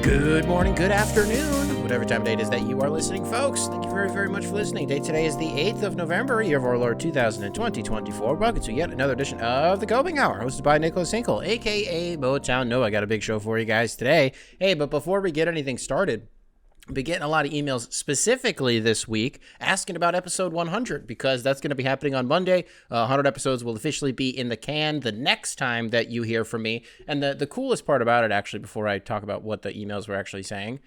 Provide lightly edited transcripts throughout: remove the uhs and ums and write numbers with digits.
Good morning, good afternoon, whatever time of day it is that you are listening, folks. Thank you very, very much for listening. Date today is the 8th of November, year of our Lord 2024. Welcome to yet another edition of the Coping Hour, hosted by Nicholas Hinkle, a.k.a. Motown. No, I got a big show for you guys today. Hey, but before we get anything started, I've been getting a lot of emails specifically this week asking about episode 100 because that's going to be happening on Monday. 100 episodes will officially be in the can the next time that you hear from me. And the coolest part about it, actually, before I talk about what the emails were actually saying,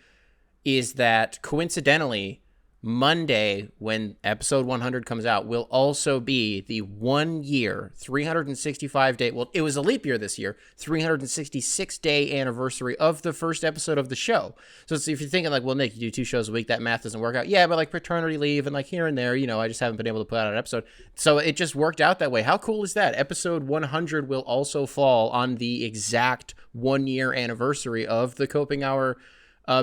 is that coincidentally, Monday, when episode 100 comes out, will also be the 1 year, 365 day, well, it was a leap year this year, 366 day anniversary of the first episode of the show. So if you're thinking like, well, Nick, you do 2 shows a week, that math doesn't work out. Yeah, but like paternity leave and like here and there, I just haven't been able to put out an episode. So it just worked out that way. How cool is that? Episode 100 will also fall on the exact 1 year anniversary of the Coping Hour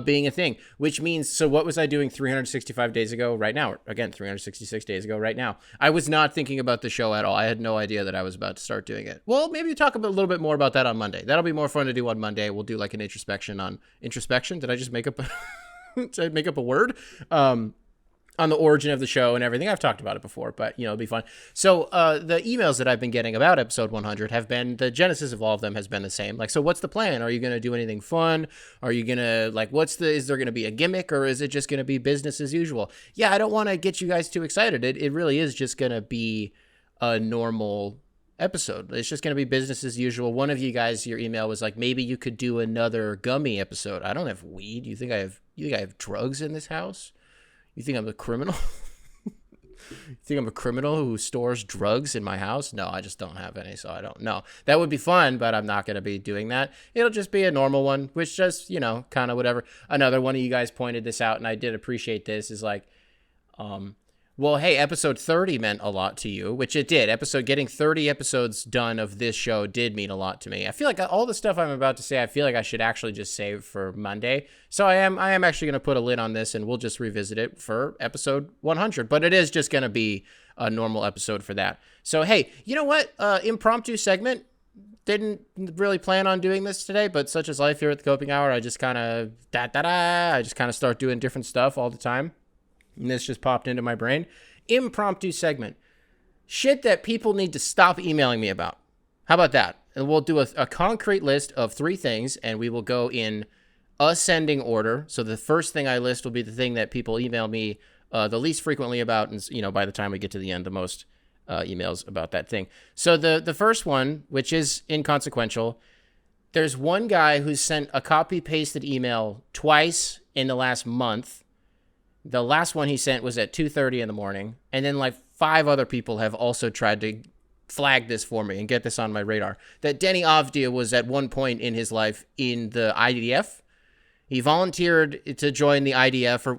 being a thing, which means, so what was I doing 365 days ago right now? Again, 366 days ago right now. I was not thinking about the show at all. I had no idea that I was about to start doing it. Well, maybe talk a little bit more about that on Monday. That'll be more fun to do on Monday. We'll do like an introspection on introspection. Did I just make up did I make up a word? On the origin of the show and everything. I've talked about it before, but it'll be fun. So the emails that I've been getting about episode 100 have been, the genesis of all of them has been the same. Like, so what's the plan? Are you going to do anything fun? Are you going to, like, is there going to be a gimmick, or is it just going to be business as usual? Yeah, I don't want to get you guys too excited. It really is just going to be a normal episode. It's just going to be business as usual. One of you guys, your email was like, maybe you could do another gummy episode. I don't have weed. You think I have drugs in this house? You think I'm a criminal? You think I'm a criminal who stores drugs in my house? No, I just don't have any, so I don't know. That would be fun, but I'm not going to be doing that. It'll just be a normal one, which just, kind of whatever. Another one of you guys pointed this out, and I did appreciate this, is like, well, hey, episode 30 meant a lot to you, which it did. Getting 30 episodes done of this show did mean a lot to me. I feel like all the stuff I'm about to say, I feel like I should actually just save for Monday. So I am actually going to put a lid on this, and we'll just revisit it for episode 100. But it is just going to be a normal episode for that. So, hey, you know what? Impromptu segment. Didn't really plan on doing this today, but such is life here at the Coping Hour. I just kind of start doing different stuff all the time. And this just popped into my brain. Impromptu segment. Shit that people need to stop emailing me about. How about that? And we'll do a concrete list of 3 things, and we will go in ascending order. So the first thing I list will be the thing that people email me the least frequently about, and by the time we get to the end, the most emails about that thing. So the first one, which is inconsequential, there's one guy who's sent a copy-pasted email twice in the last month. The last one he sent was at 2:30 in the morning. And then like 5 other people have also tried to flag this for me and get this on my radar. That Denny Avdia was at one point in his life in the IDF. He volunteered to join the IDF, or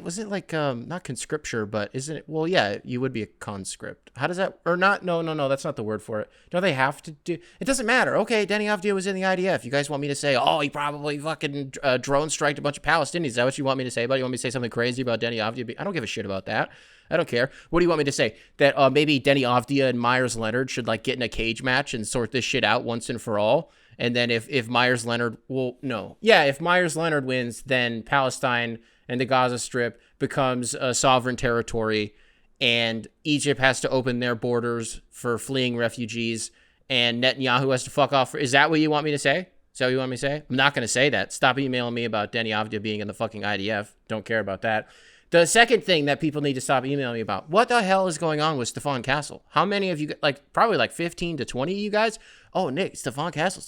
was it like, not conscripture, but isn't it? Well, yeah, you would be a conscript. How does that, or not? No, that's not the word for it. Don't they have to do, it doesn't matter. Okay, Denny Avdia was in the IDF. You guys want me to say, oh, he probably fucking drone striked a bunch of Palestinians. Is that what you want me to say about it? You want me to say something crazy about Denny Avdia? I don't give a shit about that. I don't care. What do you want me to say? That maybe Denny Avdia and Myers Leonard should like get in a cage match and sort this shit out once and for all? And then if Myers Leonard, if Myers Leonard wins, then Palestine and the Gaza Strip becomes a sovereign territory, and Egypt has to open their borders for fleeing refugees, and Netanyahu has to fuck off. Is that what you want me to say? Is that what you want me to say? I'm not going to say that. Stop emailing me about Denny Avdia being in the fucking IDF. Don't care about that. The second thing that people need to stop emailing me about, what the hell is going on with Stefan Castle? How many of you, probably 15 to 20 of you guys, oh, Nick, Stefan Castle,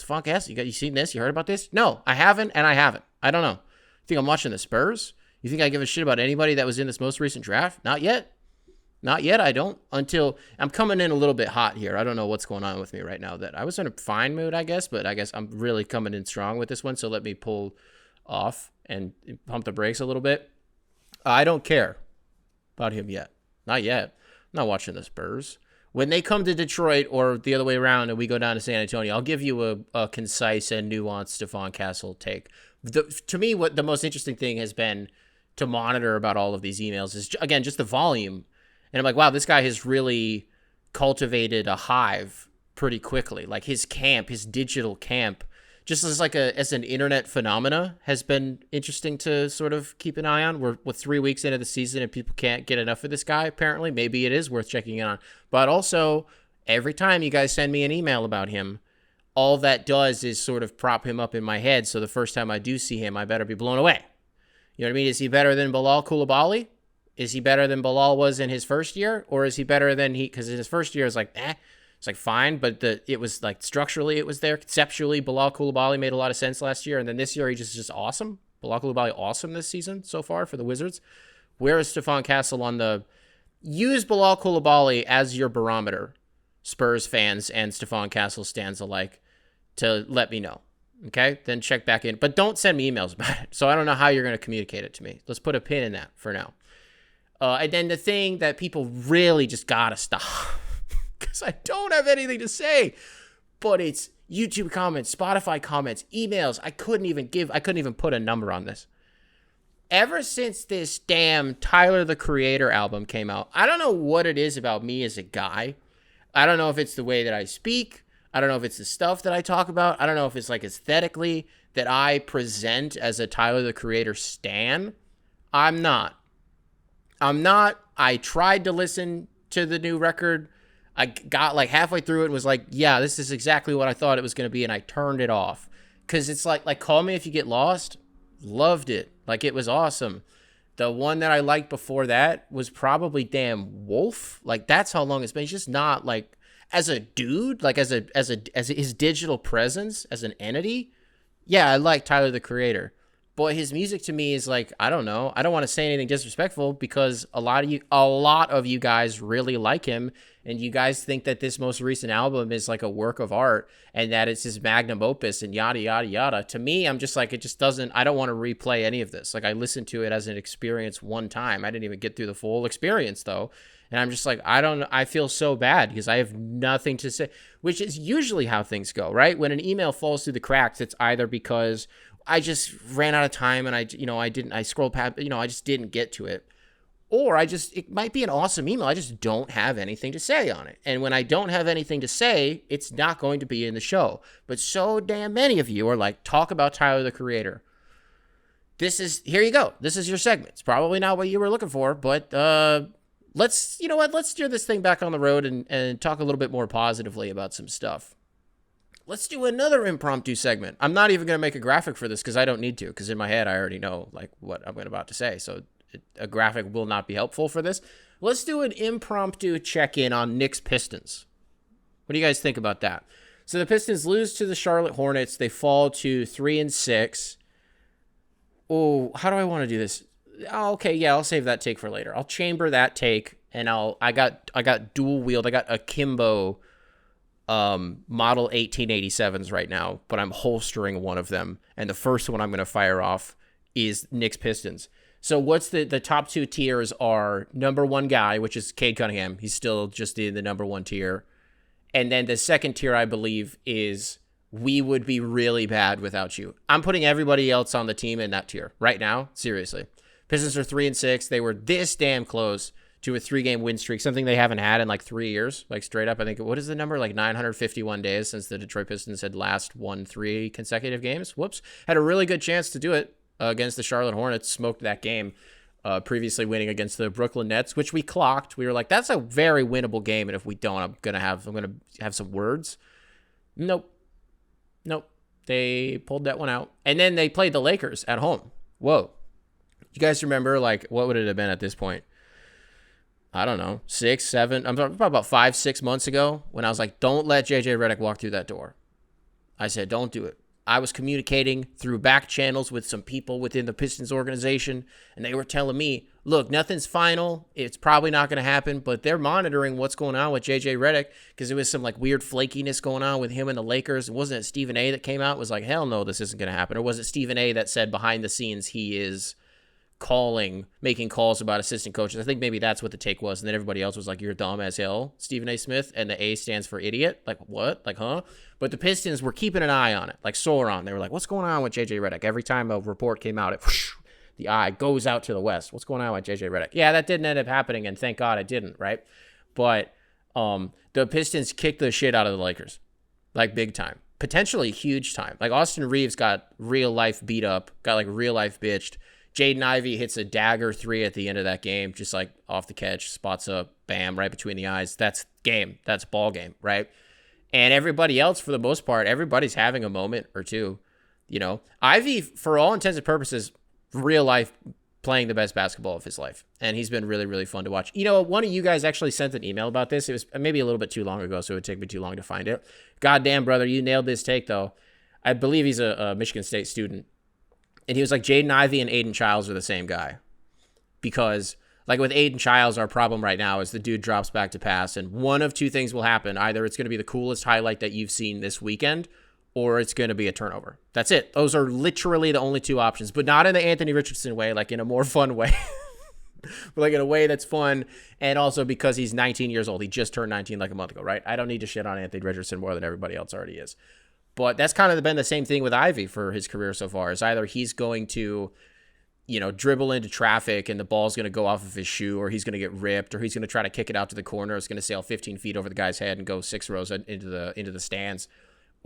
you seen this? You heard about this? No, I haven't, and I haven't. I don't know. You think I'm watching the Spurs? You think I give a shit about anybody that was in this most recent draft? Not yet. I don't, until I'm coming in a little bit hot here. I don't know what's going on with me right now. That I was in a fine mood, I guess, but I guess I'm really coming in strong with this one, so let me pull off and pump the brakes a little bit. I don't care about him yet. Not yet. I'm not watching the Spurs. When they come to Detroit or the other way around and we go down to San Antonio, I'll give you a concise and nuanced Stefan Castle take. To me, what the most interesting thing has been to monitor about all of these emails is, again, just the volume. And I'm like, wow, this guy has really cultivated a hive pretty quickly. Like his digital camp just as like as an internet phenomena has been interesting to sort of keep an eye on. We're 3 weeks into the season and people can't get enough of this guy. Apparently, maybe it is worth checking in on. But also, every time you guys send me an email about him, all that does is sort of prop him up in my head. So the first time I do see him, I better be blown away. You know what I mean? Is he better than Bilal Coulibaly? Is he better than Bilal was in his first year? Or is he better than because in his first year, it's like, it's like fine, but it was like structurally it was there. Conceptually, Bilal Coulibaly made a lot of sense last year. And then this year, he just awesome. Bilal Coulibaly awesome this season so far for the Wizards. Where is Stephon Castle on the use Bilal Coulibaly as your barometer, Spurs fans and Stephon Castle stands alike, to let me know. Okay, then check back in. But don't send me emails about it. So I don't know how you're going to communicate it to me. Let's put a pin in that for now. And then the thing that people really just got to stop, because I don't have anything to say, but it's YouTube comments, Spotify comments, emails. I couldn't even put a number on this. Ever since this damn Tyler, the Creator album came out, I don't know what it is about me as a guy. I don't know if it's the way that I speak. I don't know if it's the stuff that I talk about. I don't know if it's like aesthetically that I present as a Tyler, the Creator stan. I'm not. I tried to listen to the new record. I got like halfway through it and was like, yeah, this is exactly what I thought it was going to be. And I turned it off. Because it's like Call Me If You Get Lost. Loved it. Like, it was awesome. The one that I liked before that was probably damn Wolf. Like, that's how long it's been. He's just not like, as a dude, like as his digital presence, as an entity. Yeah, I like Tyler, the Creator. But his music to me is like, I don't know. I don't want to say anything disrespectful because a lot of you guys really like him, and you guys think that this most recent album is like a work of art and that it's his magnum opus and yada, yada, yada. To me, I'm just like, it just doesn't, I don't want to replay any of this. Like, I listened to it as an experience one time. I didn't even get through the full experience though. And I'm just like, I feel so bad because I have nothing to say, which is usually how things go, right? When an email falls through the cracks, it's either because I just ran out of time and I scrolled past, I just didn't get to it. Or it might be an awesome email. I just don't have anything to say on it. And when I don't have anything to say, it's not going to be in the show. But so damn many of you are like, talk about Tyler, the Creator. Here you go. This is your segment. It's probably not what you were looking for, but let's steer this thing back on the road and talk a little bit more positively about some stuff. Let's do another impromptu segment. I'm not even going to make a graphic for this because I don't need to, because in my head I already know like what I'm about to say. So a graphic will not be helpful for this. Let's do an impromptu check-in on Knicks Pistons. What do you guys think about that? So the Pistons lose to the Charlotte Hornets. They fall to 3-6. Oh, how do I want to do this? Oh, okay, yeah, I'll save that take for later. I'll chamber that take, and I got dual wheeled. I got akimbo model 1887s right now, but I'm holstering one of them, and the first one I'm going to fire off is Knicks Pistons. So what's the top two tiers are number one guy, which is Cade Cunningham. He's still just in the number one tier. And then the second tier, I believe, is we would be really bad without you. I'm putting everybody else on the team in that tier right now. Seriously. Pistons are 3-6. They were this damn close to a 3-game win streak, something they haven't had in like 3 years, like straight up. I think, what is the number? Like 951 days since the Detroit Pistons had last won 3 consecutive games. Whoops. Had a really good chance to do it against the Charlotte Hornets. Smoked that game, previously winning against the Brooklyn Nets, which we clocked. We were like, that's a very winnable game, and if we don't, I'm gonna have some words. Nope. They pulled that one out, and then they played the Lakers at home. Whoa. You guys remember, like, what would it have been at this point? I don't know, 6, 7. I'm talking about 5, 6 months ago when I was like, don't let JJ Redick walk through that door. I said, don't do it. I was communicating through back channels with some people within the Pistons organization, and they were telling me, look, nothing's final. It's probably not going to happen, but they're monitoring what's going on with JJ Redick because there was some like weird flakiness going on with him and the Lakers. Wasn't it Stephen A that came out and was like, hell no, this isn't going to happen? Or was it Stephen A that said behind the scenes he is making calls about assistant coaches? I think maybe that's what the take was. And then everybody else was like, you're dumb as hell, Stephen A. Smith. And the A stands for idiot. Like, what? Like, huh? But the Pistons were keeping an eye on it, like Sauron. They were like, what's going on with JJ Redick? Every time a report came out, the eye goes out to the west. What's going on with JJ Redick? Yeah, that didn't end up happening, and thank God it didn't, right? But the Pistons kicked the shit out of the Lakers, like big time. potentially huge time. Like Austin Reeves got real life beat up, got like real life bitched. Jaden Ivey hits a dagger 3 at the end of that game, just like off the catch, spots up, bam, right between the eyes. That's game. That's ball game, right? And everybody else, for the most part, everybody's having a moment or two. Ivy, for all intents and purposes, real life playing the best basketball of his life. And he's been really, really fun to watch. One of you guys actually sent an email about this. It was maybe a little bit too long ago, so it would take me too long to find it. Goddamn, brother, you nailed this take, though. I believe he's a Michigan State student. And he was like, Jaden Ivey and Aiden Childs are the same guy. Because, like with Aiden Childs, our problem right now is the dude drops back to pass, and one of two things will happen. Either it's going to be the coolest highlight that you've seen this weekend, or it's going to be a turnover. That's it. Those are literally the only two options, but not in the Anthony Richardson way, like in a more fun way. But like in a way that's fun, and also because he's 19 years old. He just turned 19 like a month ago, right? I don't need to shit on Anthony Richardson more than everybody else already is. But that's kind of been the same thing with Ivy for his career so far, is either he's going to, dribble into traffic and the ball's going to go off of his shoe, or he's going to get ripped, or he's going to try to kick it out to the corner. It's going to sail 15 feet over the guy's head and go 6 rows into the stands.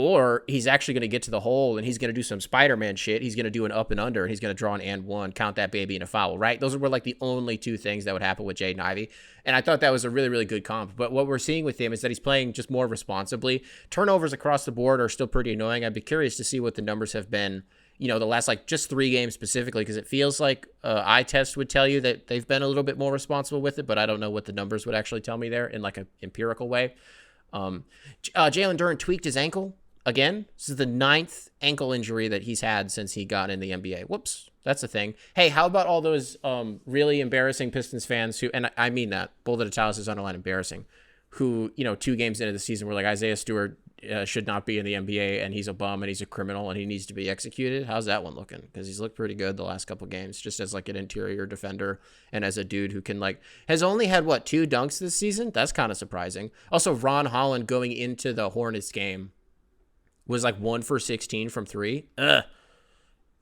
Or he's actually going to get to the hole and he's going to do some Spider-Man shit. He's going to do an up and under, and he's going to draw an and one, count that baby in a foul, right? Those were like the only two things that would happen with Jaden Ivey. And I thought that was a really, really good comp. But what we're seeing with him is that he's playing just more responsibly. Turnovers across the board are still pretty annoying. I'd be curious to see what the numbers have been, the last like just 3 games specifically, because it feels like eye test would tell you that they've been a little bit more responsible with it, but I don't know what the numbers would actually tell me there in like an empirical way. Jalen Duren tweaked his ankle. Again, this is the 9th ankle injury that he's had since he got in the NBA. Whoops, that's a thing. Hey, how about all those really embarrassing Pistons fans who, and I mean that, bold italics underline embarrassing, who, 2 games into the season were like, Isaiah Stewart should not be in the NBA, and he's a bum, and he's a criminal, and he needs to be executed. How's that one looking? Because he's looked pretty good the last couple games, just as like an interior defender, and as a dude who can has only had, 2 dunks this season? That's kind of surprising. Also, Ron Holland going into the Hornets game was 1 for 16 from 3.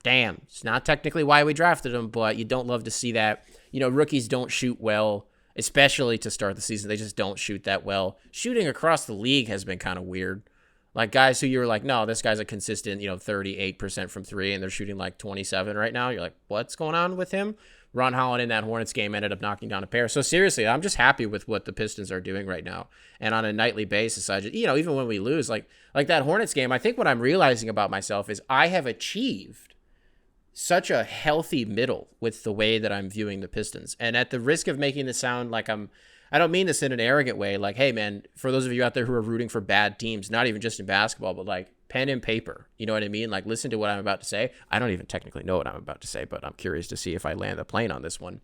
Damn. It's not technically why we drafted him, but you don't love to see that. Rookies don't shoot well, especially to start the season. They just don't shoot that well. Shooting across the league has been kind of weird. Like guys who you were like, no, this guy's a consistent, 38% from 3, and they're shooting 27 right now. You're like, what's going on with him? Ron Holland in that Hornets game ended up knocking down a pair. So seriously, I'm just happy with what the Pistons are doing right now. And on a nightly basis, I just, even when we lose, like that Hornets game, I think what I'm realizing about myself is I have achieved such a healthy middle with the way that I'm viewing the Pistons. And at the risk of making this sound like I don't mean this in an arrogant way. Like, hey man, for those of you out there who are rooting for bad teams, not even just in basketball, but pen and paper, you know what I mean? Listen to what I'm about to say. I don't even technically know what I'm about to say, but I'm curious to see if I land the plane on this one.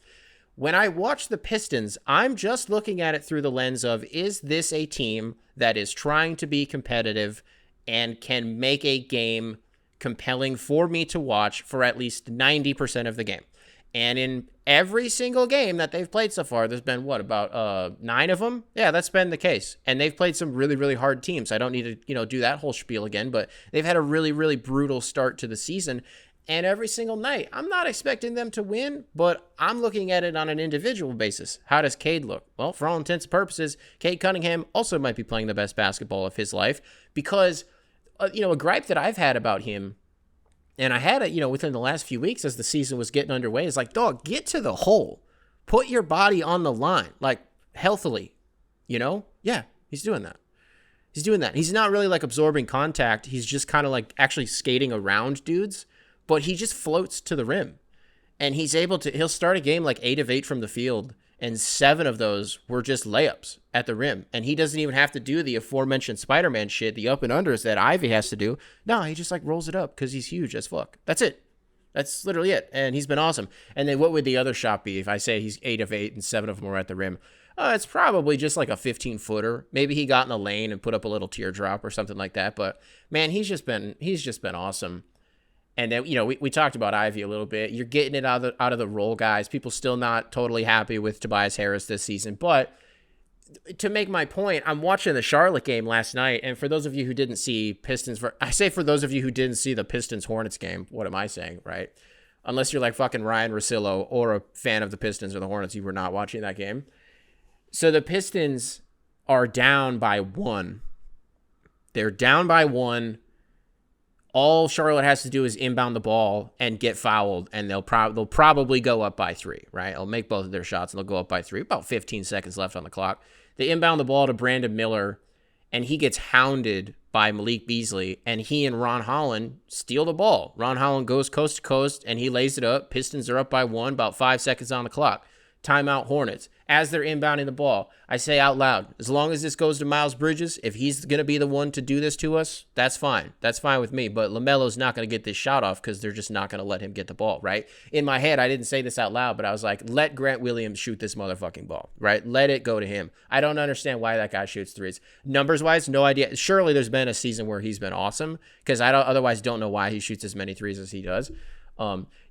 When I watch the Pistons, I'm just looking at it through the lens of, is this a team that is trying to be competitive and can make a game compelling for me to watch for at least 90% of the game? And in every single game that they've played so far, there's been, about 9 of them? Yeah, that's been the case. And they've played some really, really hard teams. I don't need to, do that whole spiel again, but they've had a really, really brutal start to the season. And every single night, I'm not expecting them to win, but I'm looking at it on an individual basis. How does Cade look? Well, for all intents and purposes, Cade Cunningham also might be playing the best basketball of his life because, a gripe that I've had about him, and I had it, within the last few weeks as the season was getting underway, is dog, get to the hole. Put your body on the line, healthily, Yeah, he's doing that. He's not really absorbing contact. He's just kind of actually skating around dudes, but he just floats to the rim. And he'll start a game 8 of 8 from the field, and 7 of those were just layups at the rim. And he doesn't even have to do the aforementioned Spider-Man shit, the up and unders that Ivy has to do. No, he just rolls it up because he's huge as fuck. That's it. That's literally it. And he's been awesome. And then what would the other shot be if I say he's 8 of 8 and 7 of them were at the rim? It's probably just a 15-footer. Maybe he got in the lane and put up a little teardrop or something like that. But man, he's just been awesome. And then, we talked about Ivy a little bit. You're getting it out of the role guys. People still not totally happy with Tobias Harris this season. But to make my point, I'm watching the Charlotte game last night. And for those of you who didn't see for those of you who didn't see the Pistons Hornets game, what am I saying, right? Unless you're fucking Ryan Russillo or a fan of the Pistons or the Hornets, you were not watching that game. So the Pistons are down by 1. They're down by 1. All Charlotte has to do is inbound the ball and get fouled, and they'll probably go up by 3, right? They'll make both of their shots, and they'll go up by 3. About 15 seconds left on the clock. They inbound the ball to Brandon Miller, and he gets hounded by Malik Beasley, and he and Ron Holland steal the ball. Ron Holland goes coast to coast, and he lays it up. Pistons are up by 1, about 5 seconds on the clock. Timeout Hornets. As they're inbounding the ball, I say out loud, as long as this goes to Miles Bridges, if he's going to be the one to do this to us, that's fine. That's fine with me. But LaMelo's not going to get this shot off because they're just not going to let him get the ball, right? In my head, I didn't say this out loud, but I was like, let Grant Williams shoot this motherfucking ball, right? Let it go to him. I don't understand why that guy shoots threes. Numbers-wise, no idea. Surely there's been a season where he's been awesome because I otherwise don't know why he shoots as many threes as he does.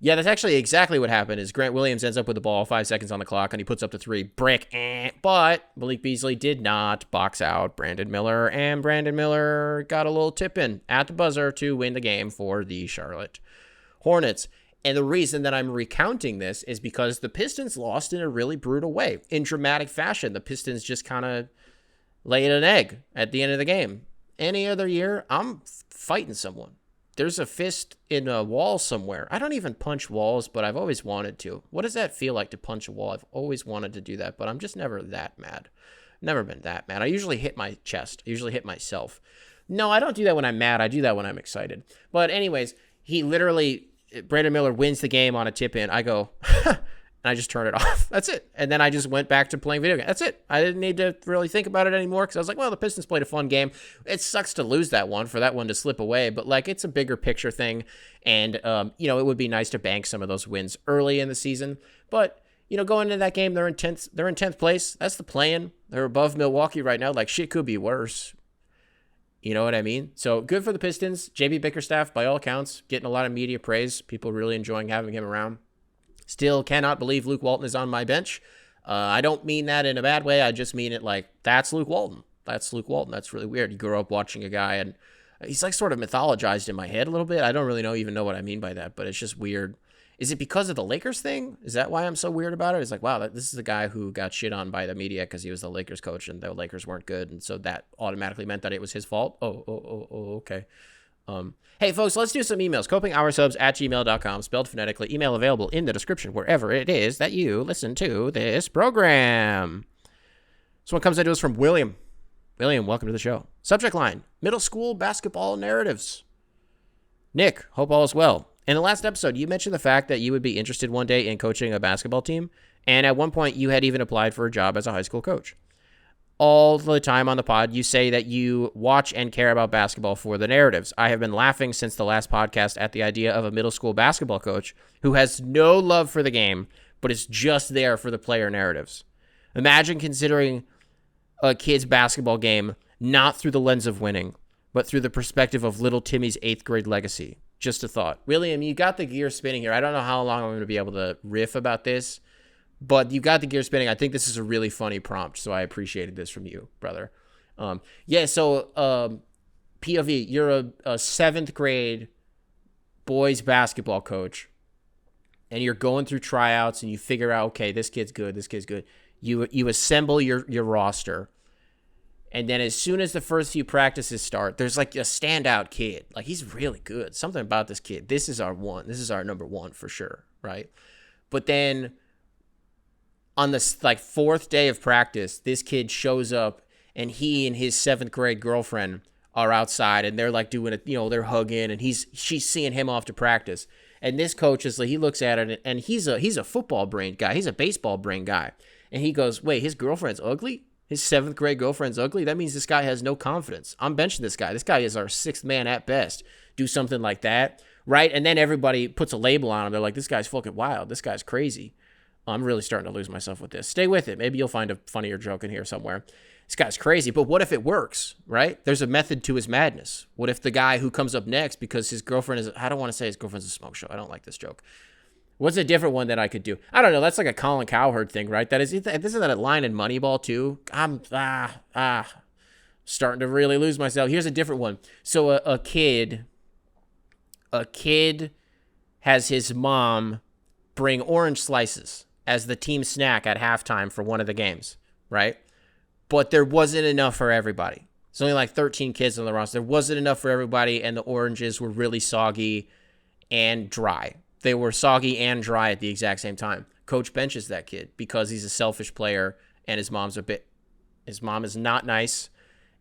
Yeah, that's actually exactly what happened is Grant Williams ends up with the ball 5 seconds on the clock and he puts up the 3 brick, but Malik Beasley did not box out Brandon Miller, and Brandon Miller got a little tip in at the buzzer to win the game for the Charlotte Hornets. And the reason that I'm recounting this is because the Pistons lost in a really brutal way. In dramatic fashion, the Pistons just kind of laid an egg at the end of the game. Any other year, I'm fighting someone. There's a fist in a wall somewhere. I don't even punch walls, but I've always wanted to. What does that feel like to punch a wall? I've always wanted to do that, but I'm just never that mad. Never been that mad. I usually hit my chest. I usually hit myself. No, I don't do that when I'm mad. I do that when I'm excited. But anyways, Brandon Miller wins the game on a tip-in. I go, and I just turn it off. That's it. And then I just went back to playing video games. That's it. I didn't need to really think about it anymore because I was like, well, the Pistons played a fun game. It sucks to lose that one, for that one to slip away, but like it's a bigger picture thing. And, it would be nice to bank some of those wins early in the season. But, going into that game, they're in 10th place. That's the plan. They're above Milwaukee right now. Like shit could be worse. You know what I mean? So good for the Pistons. JB Bickerstaff, by all accounts, getting a lot of media praise. People really enjoying having him around. Still cannot believe Luke Walton is on my bench. I don't mean that in a bad way. I just mean it like, that's Luke Walton. That's Luke Walton. That's really weird. You grow up watching a guy, and he's like sort of mythologized in my head a little bit. I don't really even know what I mean by that, but it's just weird. Is it because of the Lakers thing? Is that why I'm so weird about it? It's like, wow, this is a guy who got shit on by the media because he was the Lakers coach and the Lakers weren't good, and so that automatically meant that it was his fault? Oh, okay. Hey, folks, let's do some emails. copinghoursubs@gmail.com, spelled phonetically. Email available in the description wherever it is that you listen to this program. This one comes into us from William. William, welcome to the show. Subject line, middle school basketball narratives. Nick, hope all is well. In the last episode, you mentioned the fact that you would be interested one day in coaching a basketball team, and at one point, you had even applied for a job as a high school coach. All the time on the pod, you say that you watch and care about basketball for the narratives. I have been laughing since the last podcast at the idea of a middle school basketball coach who has no love for the game, but is just there for the player narratives. Imagine considering a kid's basketball game not through the lens of winning, but through the perspective of little Timmy's 8th grade legacy. Just a thought. William, you got the gear spinning here. I don't know how long I'm going to be able to riff about this, but you got the gear spinning. I think this is a really funny prompt, so I appreciated this from you, brother. POV, you're a 7th grade boys basketball coach, and you're going through tryouts, and you figure out, okay, this kid's good. You assemble your roster, and then as soon as the first few practices start, there's like a standout kid. Like, he's really good. Something about this kid. This is our one. This is our number one for sure, right? But then on the 4th day of practice, this kid shows up, and he and his 7th grade girlfriend are outside, and they're like doing it, they're hugging, and she's seeing him off to practice. And this coach is like, he looks at it, and he's a football brain guy. He's a baseball brain guy. And he goes, wait, his girlfriend's ugly? His 7th grade girlfriend's ugly? That means this guy has no confidence. I'm benching this guy. This guy is our 6th man at best. Do something like that, right? And then everybody puts a label on him. They're like, this guy's fucking wild. This guy's crazy. I'm really starting to lose myself with this. Stay with it. Maybe you'll find a funnier joke in here somewhere. This guy's crazy, but what if it works, right? There's a method to his madness. What if the guy who comes up next, because his girlfriend is, I don't want to say his girlfriend's a smoke show. I don't like this joke. What's a different one that I could do? I don't know. That's like a Colin Cowherd thing, right? This is that a line in Moneyball too. I'm starting to really lose myself. Here's a different one. So a kid has his mom bring orange slices as the team snack at halftime for one of the games, right? But there wasn't enough for everybody. There's only like 13 kids on the roster. There wasn't enough for everybody, and the oranges were really soggy and dry. They were soggy and dry at the exact same time. Coach benches that kid because he's a selfish player, and his mom is not nice,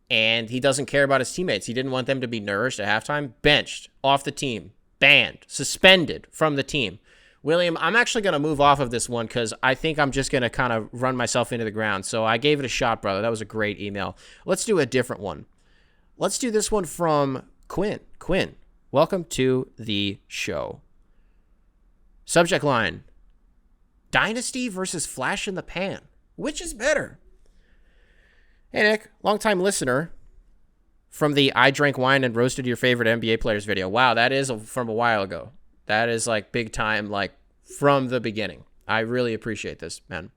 and he doesn't care about his teammates. He didn't want them to be nourished at halftime. Benched, off the team, banned, suspended from the team. William, I'm actually going to move off of this one because I think I'm just going to kind of run myself into the ground. So I gave it a shot, brother. That was a great email. Let's do a different one. Let's do this one from Quinn. Quinn, welcome to the show. Subject line, Dynasty versus Flash in the Pan. Which is better? Hey, Nick, longtime listener from the I Drank Wine and Roasted Your Favorite NBA Players video. Wow, that is from a while ago. That is like big time, like from the beginning. I really appreciate this, man.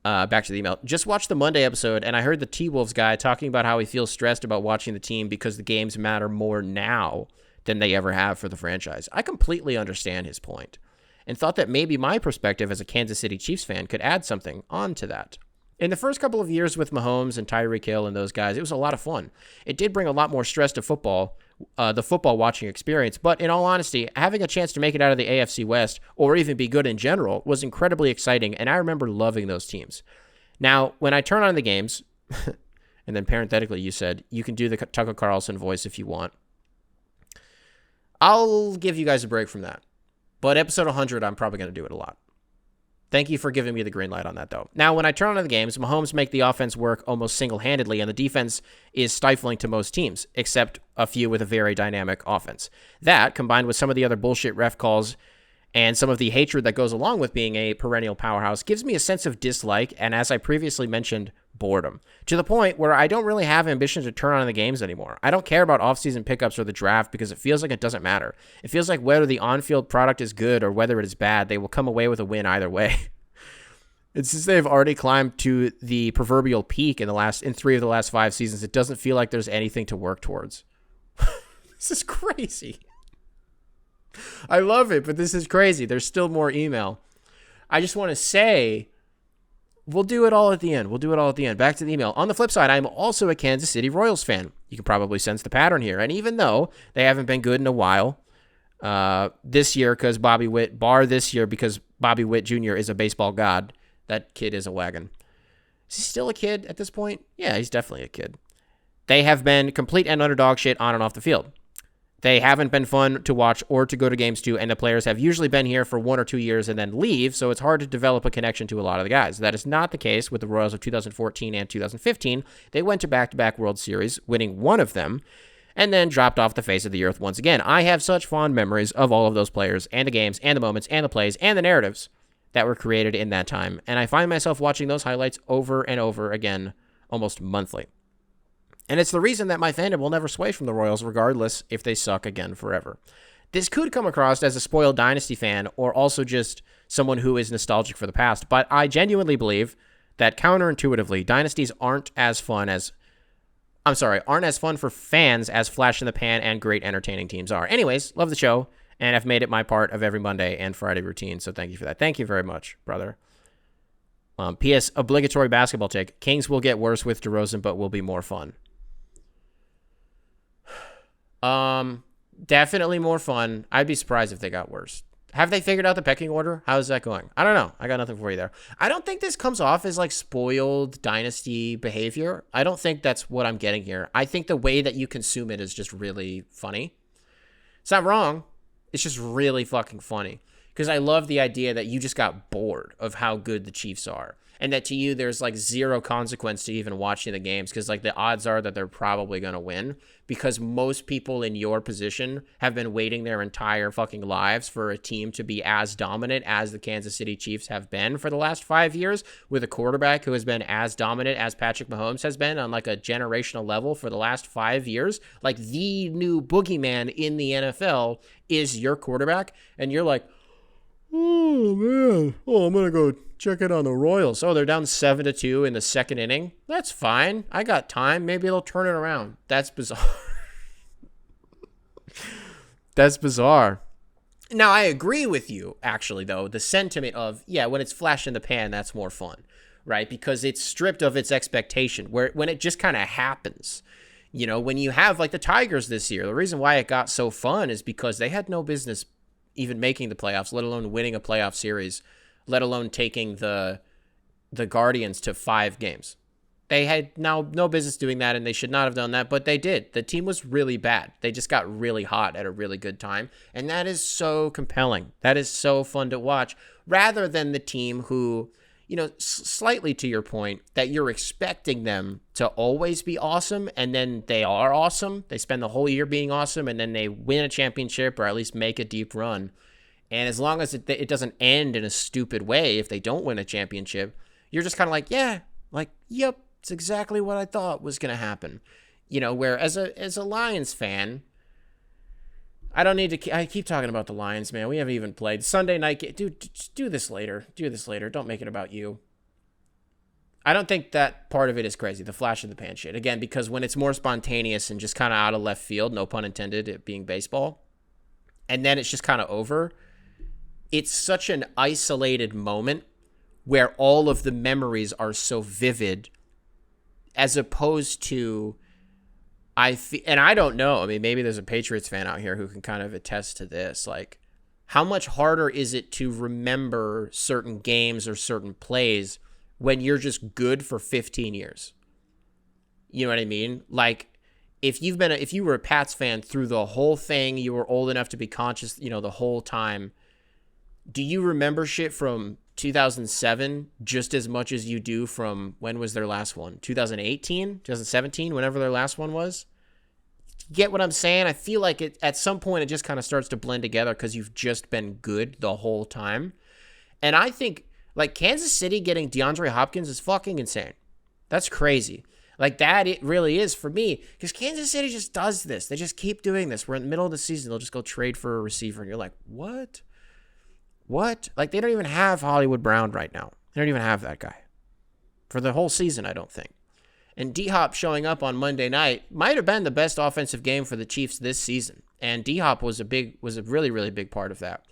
Back to the email. Just watched the Monday episode, and I heard the T-Wolves guy talking about how he feels stressed about watching the team because the games matter more now than they ever have for the franchise. I completely understand his point and thought that maybe my perspective as a Kansas City Chiefs fan could add something onto that. In the first couple of years with Mahomes and Tyreek Hill and those guys, it was a lot of fun. It did bring a lot more stress to football, the football watching experience. But in all honesty, having a chance to make it out of the AFC West or even be good in general was incredibly exciting, and I remember loving those teams. Now, when I turn on the games, and then parenthetically you said, you can do the Tucker Carlson voice if you want. I'll give you guys a break from that. But episode 100, I'm probably going to do it a lot. Thank you for giving me the green light on that, though. Now, when I turn on the games, Mahomes make the offense work almost single-handedly, and the defense is stifling to most teams, except a few with a very dynamic offense. That, combined with some of the other bullshit ref calls and some of the hatred that goes along with being a perennial powerhouse, gives me a sense of dislike and, as I previously mentioned, boredom, to the point where I don't really have ambition to turn on the games anymore. I don't care about offseason pickups or the draft because it feels like it doesn't matter. It feels like whether the on-field product is good or whether it is bad, they will come away with a win either way. It's since they've already climbed to the proverbial peak in 3 of the last 5 seasons, it doesn't feel like there's anything to work towards. This is crazy. I love it, but this is crazy. There's still more email. I just want to say, we'll do it all at the end. Back to the email. On the flip side, I'm also a Kansas City Royals fan. You can probably sense the pattern here. And even though they haven't been good in a while, this year because Bobby Witt Jr. is a baseball god, that kid is a wagon. Is he still a kid at this point? Yeah, he's definitely a kid. They have been complete and utter dog shit on and off the field. They haven't been fun to watch or to go to games to, and the players have usually been here for 1 or 2 years and then leave, so it's hard to develop a connection to a lot of the guys. That is not the case with the Royals of 2014 and 2015. They went to back-to-back World Series, winning one of them, and then dropped off the face of the earth once again. I have such fond memories of all of those players and the games and the moments and the plays and the narratives that were created in that time, and I find myself watching those highlights over and over again almost monthly. And it's the reason that my fandom will never sway from the Royals, regardless if they suck again forever. This could come across as a spoiled Dynasty fan or also just someone who is nostalgic for the past, but I genuinely believe that counterintuitively, Dynasties aren't as fun for fans as Flash in the Pan and great entertaining teams are. Anyways, love the show, and I've made it my part of every Monday and Friday routine, so thank you for that. Thank you very much, brother. P.S. Obligatory basketball take. Kings will get worse with DeRozan, but will be more fun. Definitely more fun. I'd be surprised if they got worse. Have they figured out the pecking order? How is that going? I don't know. I got nothing for you there. I don't think this comes off as like spoiled Dynasty behavior. I don't think that's what I'm getting here. I think the way that you consume it is just really funny. It's not wrong. It's just really fucking funny. Because I love the idea that you just got bored of how good the Chiefs are. And that to you, there's like zero consequence to even watching the games because like the odds are that they're probably going to win because most people in your position have been waiting their entire fucking lives for a team to be as dominant as the Kansas City Chiefs have been for the last 5 years with a quarterback who has been as dominant as Patrick Mahomes has been on like a generational level for the last 5 years. Like the new boogeyman in the NFL is your quarterback. And you're like, oh, man. Oh, I'm going to go check it on the Royals. Oh, they're down 7-2 in the second inning. That's fine. I got time. Maybe they'll turn it around. That's bizarre. That's bizarre. Now, I agree with you, actually, though. The sentiment of, yeah, when it's Flash in the Pan, that's more fun. right? Because it's stripped of its expectation, when it just kind of happens. When you have like the Tigers this year, the reason why it got so fun is because they had no business even making the playoffs, let alone winning a playoff series, let alone taking the Guardians to 5 games. They had no business doing that, and they should not have done that, but they did. The team was really bad. They just got really hot at a really good time, and that is so compelling. That is so fun to watch, rather than the team who, slightly to your point, that you're expecting them to always be awesome, and then they are awesome. They spend the whole year being awesome, and then they win a championship or at least make a deep run. And as long as it doesn't end in a stupid way, if they don't win a championship, you're just kind of like, yeah, like, yep, it's exactly what I thought was going to happen. Where as a Lions fan, I don't need to, I keep talking about the Lions, man. We haven't even played Sunday night. Dude, just do this later. Do this later. Don't make it about you. I don't think that part of it is crazy, the flash in the pan shit. Again, because when it's more spontaneous and just kind of out of left field, no pun intended, it being baseball, and then it's just kind of over, it's such an isolated moment where all of the memories are so vivid, as opposed to, and I don't know, I mean, maybe there's a Patriots fan out here who can kind of attest to this, like, how much harder is it to remember certain games or certain plays when you're just good for 15 years? You know what I mean? Like, if you were a Pats fan through the whole thing, you were old enough to be conscious, the whole time, do you remember shit from 2007 just as much as you do from, when was their last one? 2018, 2017, whenever their last one was? Get what I'm saying? I feel like at some point it just kind of starts to blend together because you've just been good the whole time. And I think, like, Kansas City getting DeAndre Hopkins is fucking insane. That's crazy. Like, that it really is for me, because Kansas City just does this. They just keep doing this. We're in the middle of the season. They'll just go trade for a receiver, and you're like, what? What? Like, they don't even have Hollywood Brown right now. They don't even have that guy for the whole season, I don't think. And D-Hop showing up on Monday night might have been the best offensive game for the Chiefs this season. And D-Hop was a really, really big part of that.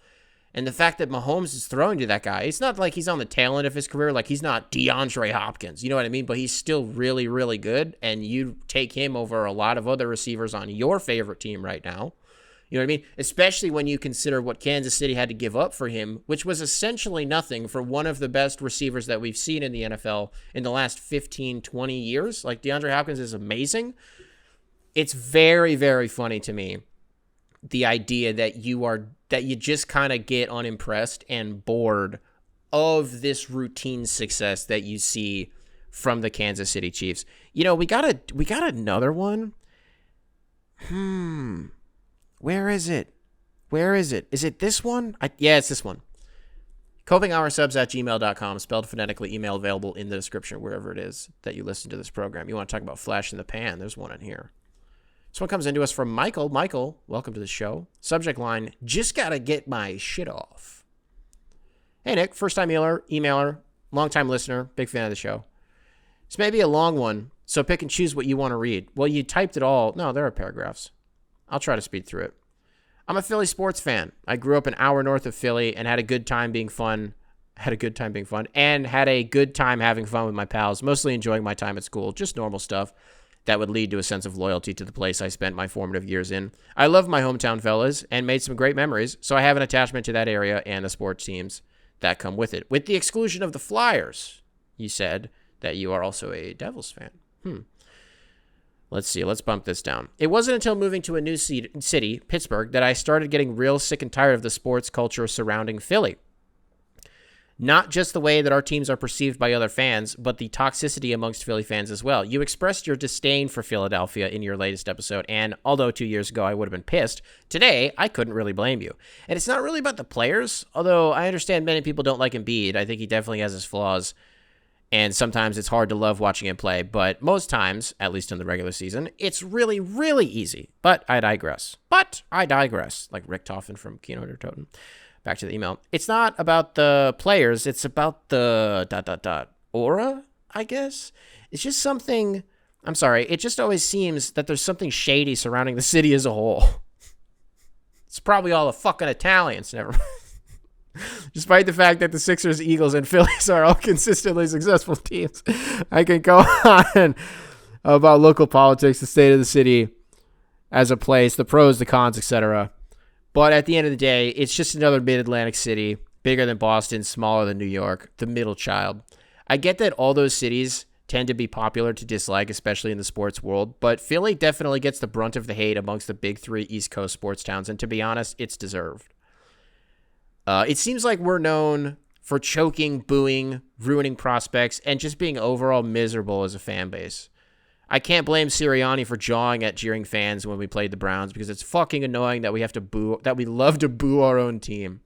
And the fact that Mahomes is throwing to that guy, it's not like he's on the tail end of his career. Like, he's not DeAndre Hopkins. You know what I mean? But he's still really, really good. And you take him over a lot of other receivers on your favorite team right now. You know what I mean? Especially when you consider what Kansas City had to give up for him, which was essentially nothing for one of the best receivers that we've seen in the NFL in the last 15, 20 years. Like, DeAndre Hopkins is amazing. It's very, very funny to me, the idea that you just kind of get unimpressed and bored of this routine success that you see from the Kansas City Chiefs. We got another one. Where is it? Is it this one? Yeah, it's this one. copinghoursubs@gmail.com, spelled phonetically, email available in the description, wherever it is that you listen to this program. You want to talk about flash in the pan, there's one in here. This one comes into us from Michael. Michael, welcome to the show. Subject line, just gotta get my shit off. Hey, Nick, first-time emailer, long-time listener, big fan of the show. This may be a long one, so pick and choose what you want to read. Well, you typed it all. No, there are paragraphs. I'll try to speed through it. I'm a Philly sports fan. I grew up an hour north of Philly and had a good time being fun. And had a good time having fun with my pals, mostly enjoying my time at school, just normal stuff that would lead to a sense of loyalty to the place I spent my formative years in. I love my hometown fellas and made some great memories, so I have an attachment to that area and the sports teams that come with it. With the exclusion of the Flyers, you said that you are also a Devils fan. Let's see. Let's bump this down. It wasn't until moving to a new city, Pittsburgh, that I started getting real sick and tired of the sports culture surrounding Philly. Not just the way that our teams are perceived by other fans, but the toxicity amongst Philly fans as well. You expressed your disdain for Philadelphia in your latest episode, and although 2 years ago I would have been pissed, today I couldn't really blame you. And it's not really about the players, although I understand many people don't like Embiid. I think he definitely has his flaws. And sometimes it's hard to love watching him play, but most times, at least in the regular season, it's really, really easy. But I digress. Like Rick Toffin from Keynote or Toten. Back to the email. It's not about the players. It's about the ... aura, I guess. It's just something... I'm sorry. It just always seems that there's something shady surrounding the city as a whole. It's probably all the fucking Italians. Never mind. Despite the fact that the Sixers, Eagles, and Phillies are all consistently successful teams, I can go on about local politics, the state of the city as a place, the pros, the cons, etc. But at the end of the day, it's just another mid-Atlantic city, bigger than Boston, smaller than New York, the middle child. I get that all those cities tend to be popular to dislike, especially in the sports world, but Philly definitely gets the brunt of the hate amongst the big three East Coast sports towns, and to be honest, it's deserved. It seems like we're known for choking, booing, ruining prospects, and just being overall miserable as a fan base. I can't blame Sirianni for jawing at jeering fans when we played the Browns because it's fucking annoying that we have to boo, that we love to boo our own team.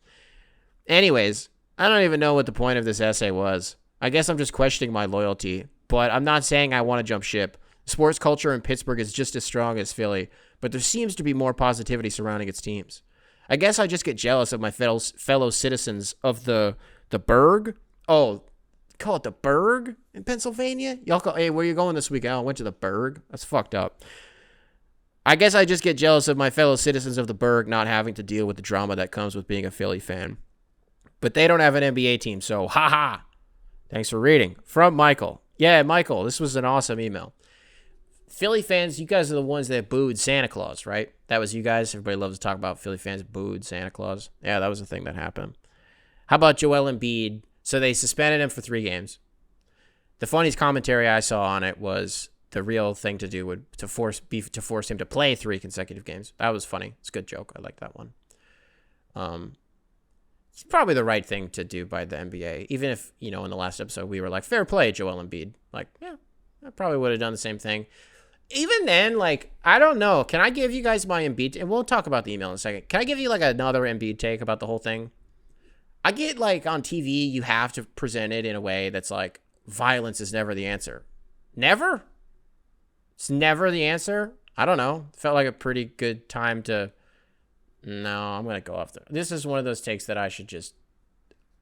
Anyways, I don't even know what the point of this essay was. I guess I'm just questioning my loyalty, but I'm not saying I want to jump ship. Sports culture in Pittsburgh is just as strong as Philly, but there seems to be more positivity surrounding its teams. I guess I just get jealous of my fellow citizens of the Burgh. Oh, call it the Burgh in Pennsylvania? Y'all call, hey, where you going this weekend? Oh, I went to the Burgh. That's fucked up. I guess I just get jealous of my fellow citizens of the Burgh not having to deal with the drama that comes with being a Philly fan. But they don't have an NBA team, so haha. Thanks for reading. From Michael. Yeah, Michael, this was an awesome email. Philly fans, you guys are the ones that booed Santa Claus, right? That was you guys. Everybody loves to talk about Philly fans booed Santa Claus. Yeah, that was the thing that happened. How about Joel Embiid? So they suspended him for 3 games. The funniest commentary I saw on it was the real thing to do would to force him to play 3 consecutive games. That was funny. It's a good joke. I like that one. It's probably the right thing to do by the NBA. Even if, in the last episode we were like, fair play, Joel Embiid. Like, yeah, I probably would have done the same thing. Even then, I don't know. Can I give you guys my Embiid? And we'll talk about the email in a second. Can I give you, another Embiid take about the whole thing? I get, on TV, you have to present it in a way that's violence is never the answer. Never? It's never the answer? I don't know. Felt like a pretty good time to... No, I'm going to go off there. This is one of those takes that I should just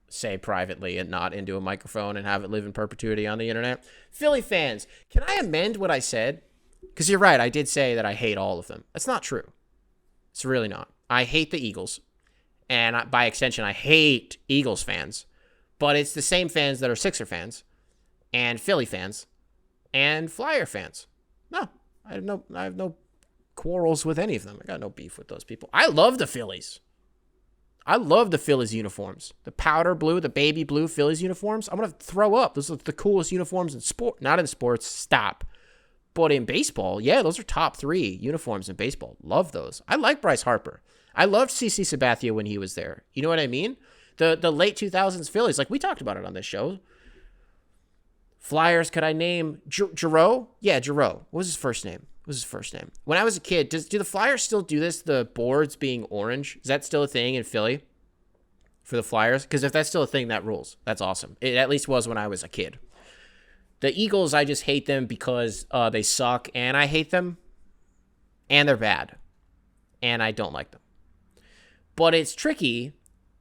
say privately and not into a microphone and have it live in perpetuity on the internet. Philly fans, can I amend what I said? Because you're right, I did say that I hate all of them. That's not true. It's really not. I hate the Eagles. And by extension, I hate Eagles fans. But it's the same fans that are Sixer fans and Philly fans and Flyer fans. No, I have no quarrels with any of them. I got no beef with those people. I love the Phillies. I love the Phillies uniforms. The powder blue, the baby blue Phillies uniforms. I'm going to throw up. Those are the coolest uniforms in sport. Not in sports. Stop. But in baseball, yeah, those are top 3 uniforms in baseball. Love those. I like Bryce Harper. I loved CC Sabathia when he was there. You know what I mean? The late 2000s Phillies, we talked about it on this show. Flyers, could I name Giroux? Yeah, Giroux. What was his first name? When I was a kid, do the Flyers still do this, the boards being orange? Is that still a thing in Philly for the Flyers? Because if that's still a thing, that rules. That's awesome. It at least was when I was a kid. The Eagles, I just hate them because they suck, and I hate them, and they're bad, and I don't like them. But it's tricky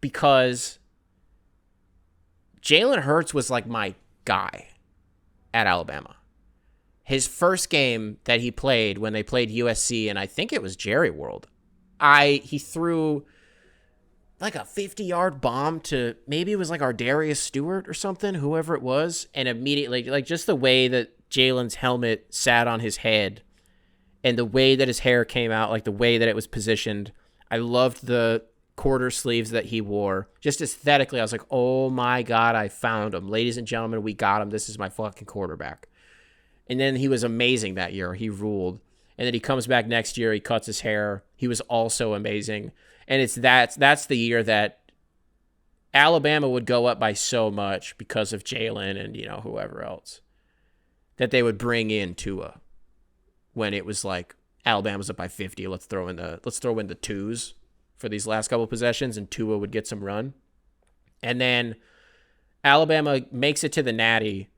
because Jalen Hurts was my guy at Alabama. His first game that he played when they played USC, and I think it was Jerry World, he threw a 50-yard bomb to, maybe it was our Darius Stewart or something, whoever it was, and immediately, just the way that Jalen's helmet sat on his head and the way that his hair came out, the way that it was positioned, I loved the quarter sleeves that he wore. Just aesthetically, I was like, oh my God, I found him. Ladies and gentlemen, we got him. This is my fucking quarterback. And then he was amazing that year. He ruled. And then he comes back next year. He cuts his hair. He was also amazing. And that's the year that Alabama would go up by so much because of Jalen and, whoever else, that they would bring in Tua when it was Alabama's up by 50. Let's throw in the twos for these last couple possessions, and Tua would get some run. And then Alabama makes it to the Natty.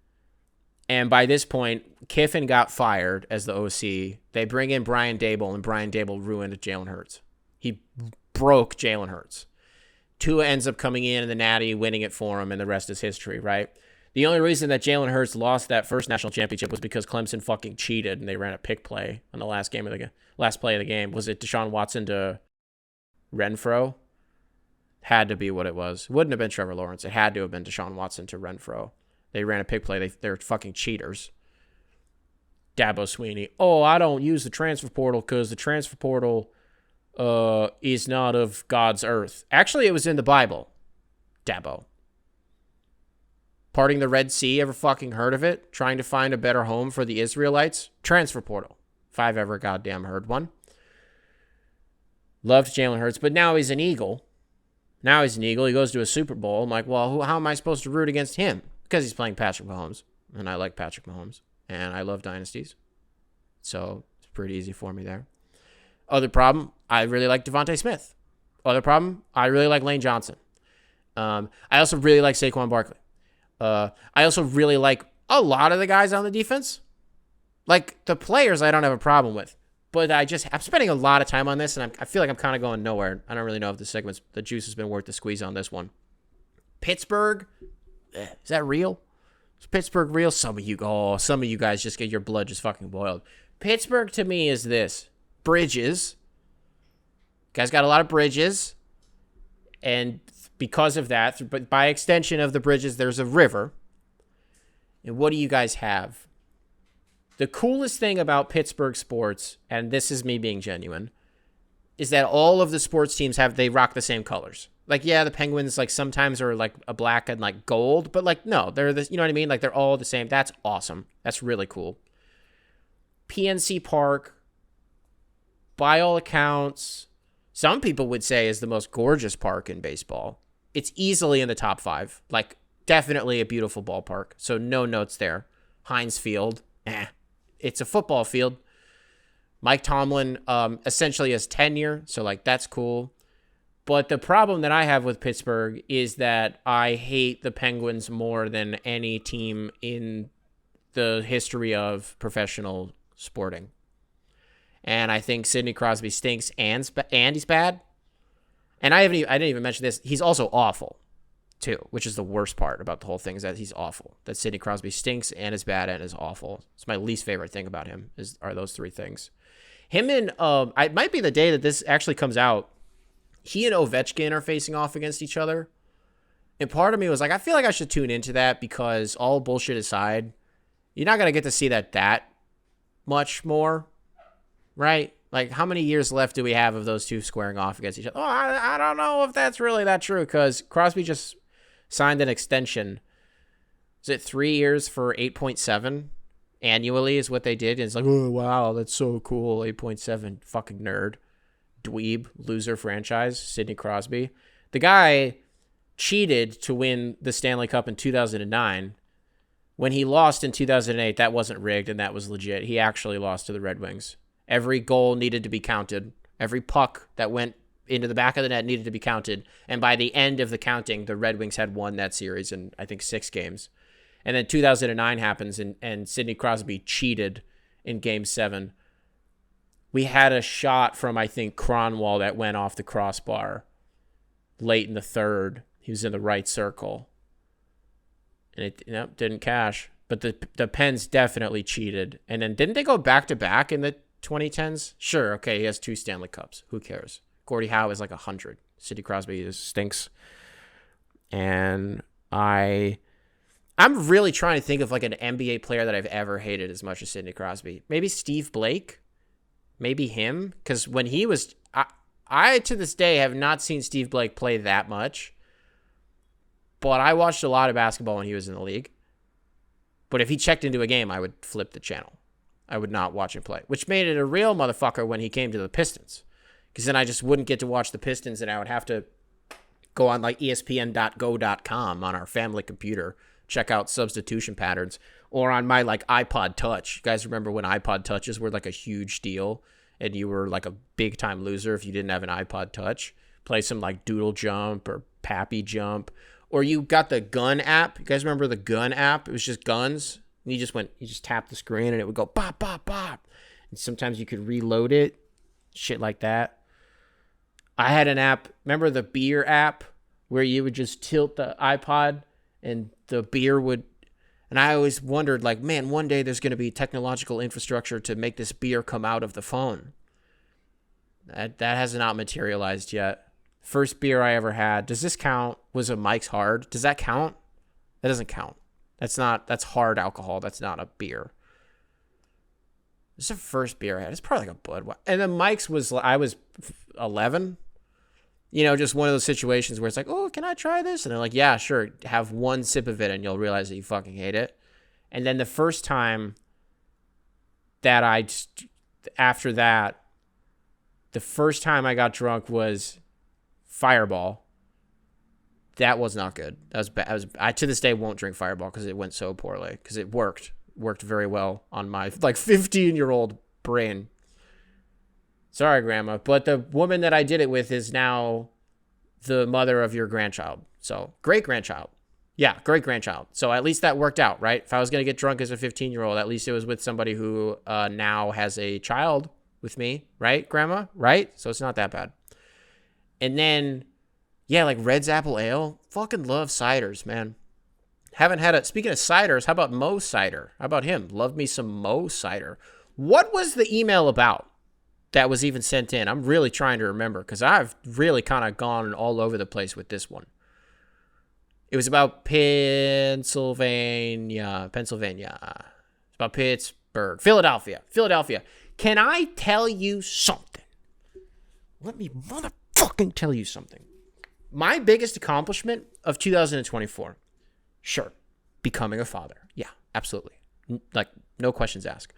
And by this point, Kiffin got fired as the OC. They bring in Brian Dable, and Brian Dable ruined Jalen Hurts. He broke Jalen Hurts. Tua ends up coming in the Natty, winning it for him, and the rest is history, right? The only reason that Jalen Hurts lost that first national championship was because Clemson fucking cheated, and they ran a pick play on the last play of the game. Was it Deshaun Watson to Renfro? Had to be what it was. It wouldn't have been Trevor Lawrence. It had to have been Deshaun Watson to Renfro. They ran a pick play. They're fucking cheaters. Dabo Swinney. Oh, I don't use the transfer portal because the transfer portal is not of God's earth. Actually, it was in the Bible. Dabo. Parting the Red Sea. Ever fucking heard of it? Trying to find a better home for the Israelites? Transfer portal. If I've ever goddamn heard one. Loved Jalen Hurts, but now he's an Eagle. He goes to a Super Bowl. I'm like, well, how am I supposed to root against him? Because he's playing Patrick Mahomes. And I like Patrick Mahomes. And I love dynasties. So it's pretty easy for me there. Other problem, I really like Devontae Smith. Other problem, I really like Lane Johnson. I also really like Saquon Barkley. I also really like a lot of the guys on the defense. Like the players I don't have a problem with. But I'm spending a lot of time on this, and I feel like I'm kind of going nowhere. I don't really know if the juice has been worth the squeeze on this one. Pittsburgh, is that real? Is Pittsburgh real? Some of you guys just get your blood just fucking boiled. Pittsburgh to me is this. Bridges. Guys got a lot of bridges. And because of that, but by extension of the bridges, there's a river. And what do you guys have? The coolest thing about Pittsburgh sports, and this is me being genuine, is that all of the sports teams they rock the same colors. Like, yeah, the Penguins, like, sometimes are, like, a black and, like, gold. But, like, no, they're this, you know what I mean? Like, they're all the same. That's awesome. That's really cool. PNC Park, by all accounts, some people would say is the most gorgeous park in baseball. It's easily in the top 5. Like, definitely a beautiful ballpark. So, no notes there. Heinz Field, it's a football field. Mike Tomlin essentially has tenure, so, like, that's cool. But the problem that I have with Pittsburgh is that I hate the Penguins more than any team in the history of professional sporting. And I think Sidney Crosby stinks and he's bad. And I didn't even mention this. He's also awful, too, which is the worst part about the whole thing is that he's awful. That Sidney Crosby stinks and is bad and is awful. It's my least favorite thing about him are those 3 things. Him and it might be the day that this actually comes out. He and Ovechkin are facing off against each other. And part of me was like, I feel like I should tune into that because all bullshit aside, you're not going to get to see that much more, right? Like, how many years left do we have of those two squaring off against each other? Oh, I don't know if that's really that true because Crosby just signed an extension. Is it 3 years for 8.7 annually is what they did? And it's like, oh, wow, that's so cool. 8.7, fucking nerd. Dweeb, loser franchise, Sidney Crosby. The guy cheated to win the Stanley Cup in 2009. When he lost in 2008, that wasn't rigged and that was legit. He actually lost to the Red Wings. Every goal needed to be counted. Every puck that went into the back of the net needed to be counted. And by the end of the counting, the Red Wings had won that series in, I think, 6 games. And then 2009 happens and Sidney Crosby cheated in Game 7. We had a shot from, I think, Cronwall that went off the crossbar late in the 3rd. He was in the right circle. And it didn't cash. But the Pens definitely cheated. And then didn't they go back-to-back in the 2010s? Sure, okay, he has 2 Stanley Cups. Who cares? Gordie Howe is like 100. Sidney Crosby just stinks. And I'm really trying to think of like an NBA player that I've ever hated as much as Sidney Crosby. Maybe Steve Blake? Maybe him? Because when he was... I, to this day, have not seen Steve Blake play that much. But I watched a lot of basketball when he was in the league. But if he checked into a game, I would flip the channel. I would not watch him play. Which made it a real motherfucker when he came to the Pistons. Because then I just wouldn't get to watch the Pistons and I would have to go on like ESPN.go.com on our family computer, check out substitution patterns, or on my like iPod Touch. You guys remember when iPod Touches were like a huge deal and you were like a big time loser if you didn't have an iPod Touch? Play some like Doodle Jump or Pappy Jump. Or you got the Gun app. You guys remember the Gun app? It was just guns. And you just tapped the screen and it would go bop, bop, bop. And sometimes you could reload it. Shit like that. I had an app. Remember the beer app where you would just tilt the iPod and the beer would... And I always wondered, like, man, one day there's going to be technological infrastructure to make this beer come out of the phone. That has not materialized yet. First beer I ever had. Does this count? Was a Mike's Hard? Does that count? That doesn't count. That's hard alcohol. That's not a beer. This is the first beer I had. It's probably like a Budweiser. And then Mike's I was 11. Just one of those situations where it's like, oh, can I try this? And they're like, yeah, sure. Have one sip of it and you'll realize that you fucking hate it. And then the first time that I got drunk was Fireball. That was not good. That was bad. I to this day won't drink Fireball because it went so poorly. Because it worked very well on my 15-year-old brain. Sorry, Grandma, but the woman that I did it with is now the mother of your grandchild. So great-grandchild. Yeah, great-grandchild. So at least that worked out, right? If I was going to get drunk as a 15-year-old, at least it was with somebody who now has a child with me, right, Grandma? Right? So it's not that bad. And then, yeah, like Red's Apple Ale. Fucking love ciders, man. Haven't had it. Speaking of ciders, how about Mo Cider? How about him? Love me some Mo Cider. What was the email about that was even sent in? I'm really trying to remember because I've really kind of gone all over the place with this one. It was about Pennsylvania. It's about Pittsburgh. Philadelphia. Can I tell you something? Let me motherfucking tell you something. My biggest accomplishment of 2024. Sure. Becoming a father. Yeah, absolutely. No questions asked.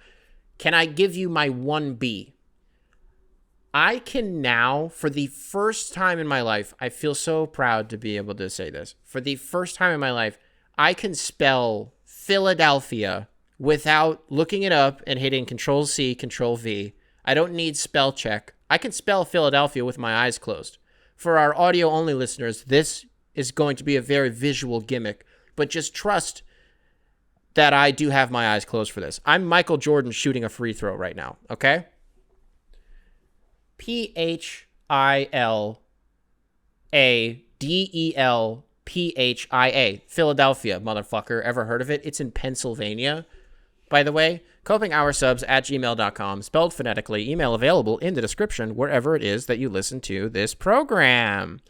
Can I give you my 1B? I can now, for the first time in my life, I feel so proud to be able to say this. For the first time in my life, I can spell Philadelphia without looking it up and hitting Control-C, Control-V. I don't need spell check. I can spell Philadelphia with my eyes closed. For our audio-only listeners, this is going to be a very visual gimmick, but just trust that I do have my eyes closed for this. I'm Michael Jordan shooting a free throw right now, okay? Phildelphia. Philadelphia, motherfucker. Ever heard of it? It's in Pennsylvania, by the way. copinghoursubs@gmail.com, spelled phonetically. Email available in the description wherever it is that you listen to this program.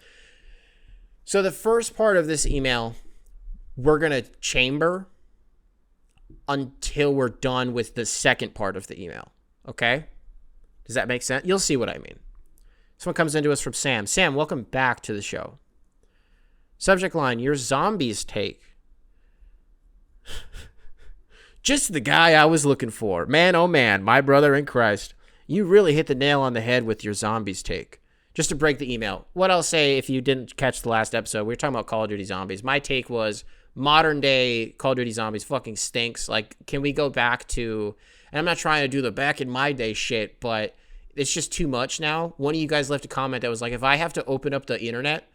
So the first part of this email, we're going to chamber until we're done with the second part of the email, okay? Does that make sense? You'll see what I mean. This one comes into us from Sam. Sam, welcome back to the show. Subject line, your zombies take. Just the guy I was looking for. Man, oh man, my brother in Christ. You really hit the nail on the head with your zombies take. Just to break the email. What I'll say, if you didn't catch the last episode, we were talking about Call of Duty Zombies. My take was modern day Call of Duty Zombies fucking stinks. Like, can we go back to... And I'm not trying to do the back in my day shit, but it's just too much now. One of you guys left a comment that was like, if I have to open up the internet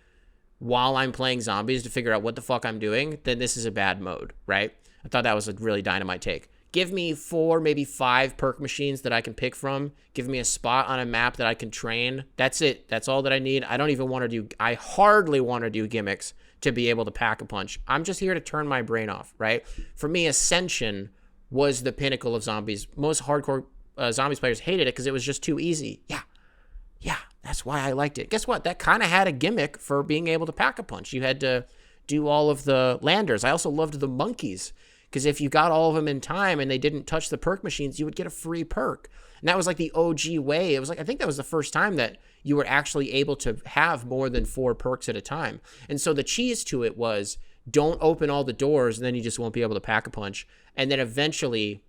while I'm playing zombies to figure out what the fuck I'm doing, then this is a bad mode, right? I thought that was a really dynamite take. Give me 4, maybe 5 perk machines that I can pick from. Give me a spot on a map that I can train. That's it. That's all that I need. I hardly want to do gimmicks to be able to pack a punch. I'm just here to turn my brain off, right? For me, Ascension was the pinnacle of zombies. Most hardcore zombies players hated it because it was just too easy. Yeah, that's why I liked it. Guess what? That kind of had a gimmick for being able to pack a punch. You had to do all of the landers. I also loved the monkeys because if you got all of them in time and they didn't touch the perk machines, you would get a free perk. And that was like the OG way. It was like, I think that was the first time that you were actually able to have more than 4 perks at a time. And so the cheese to it was, don't open all the doors and then you just won't be able to pack a punch. And then eventually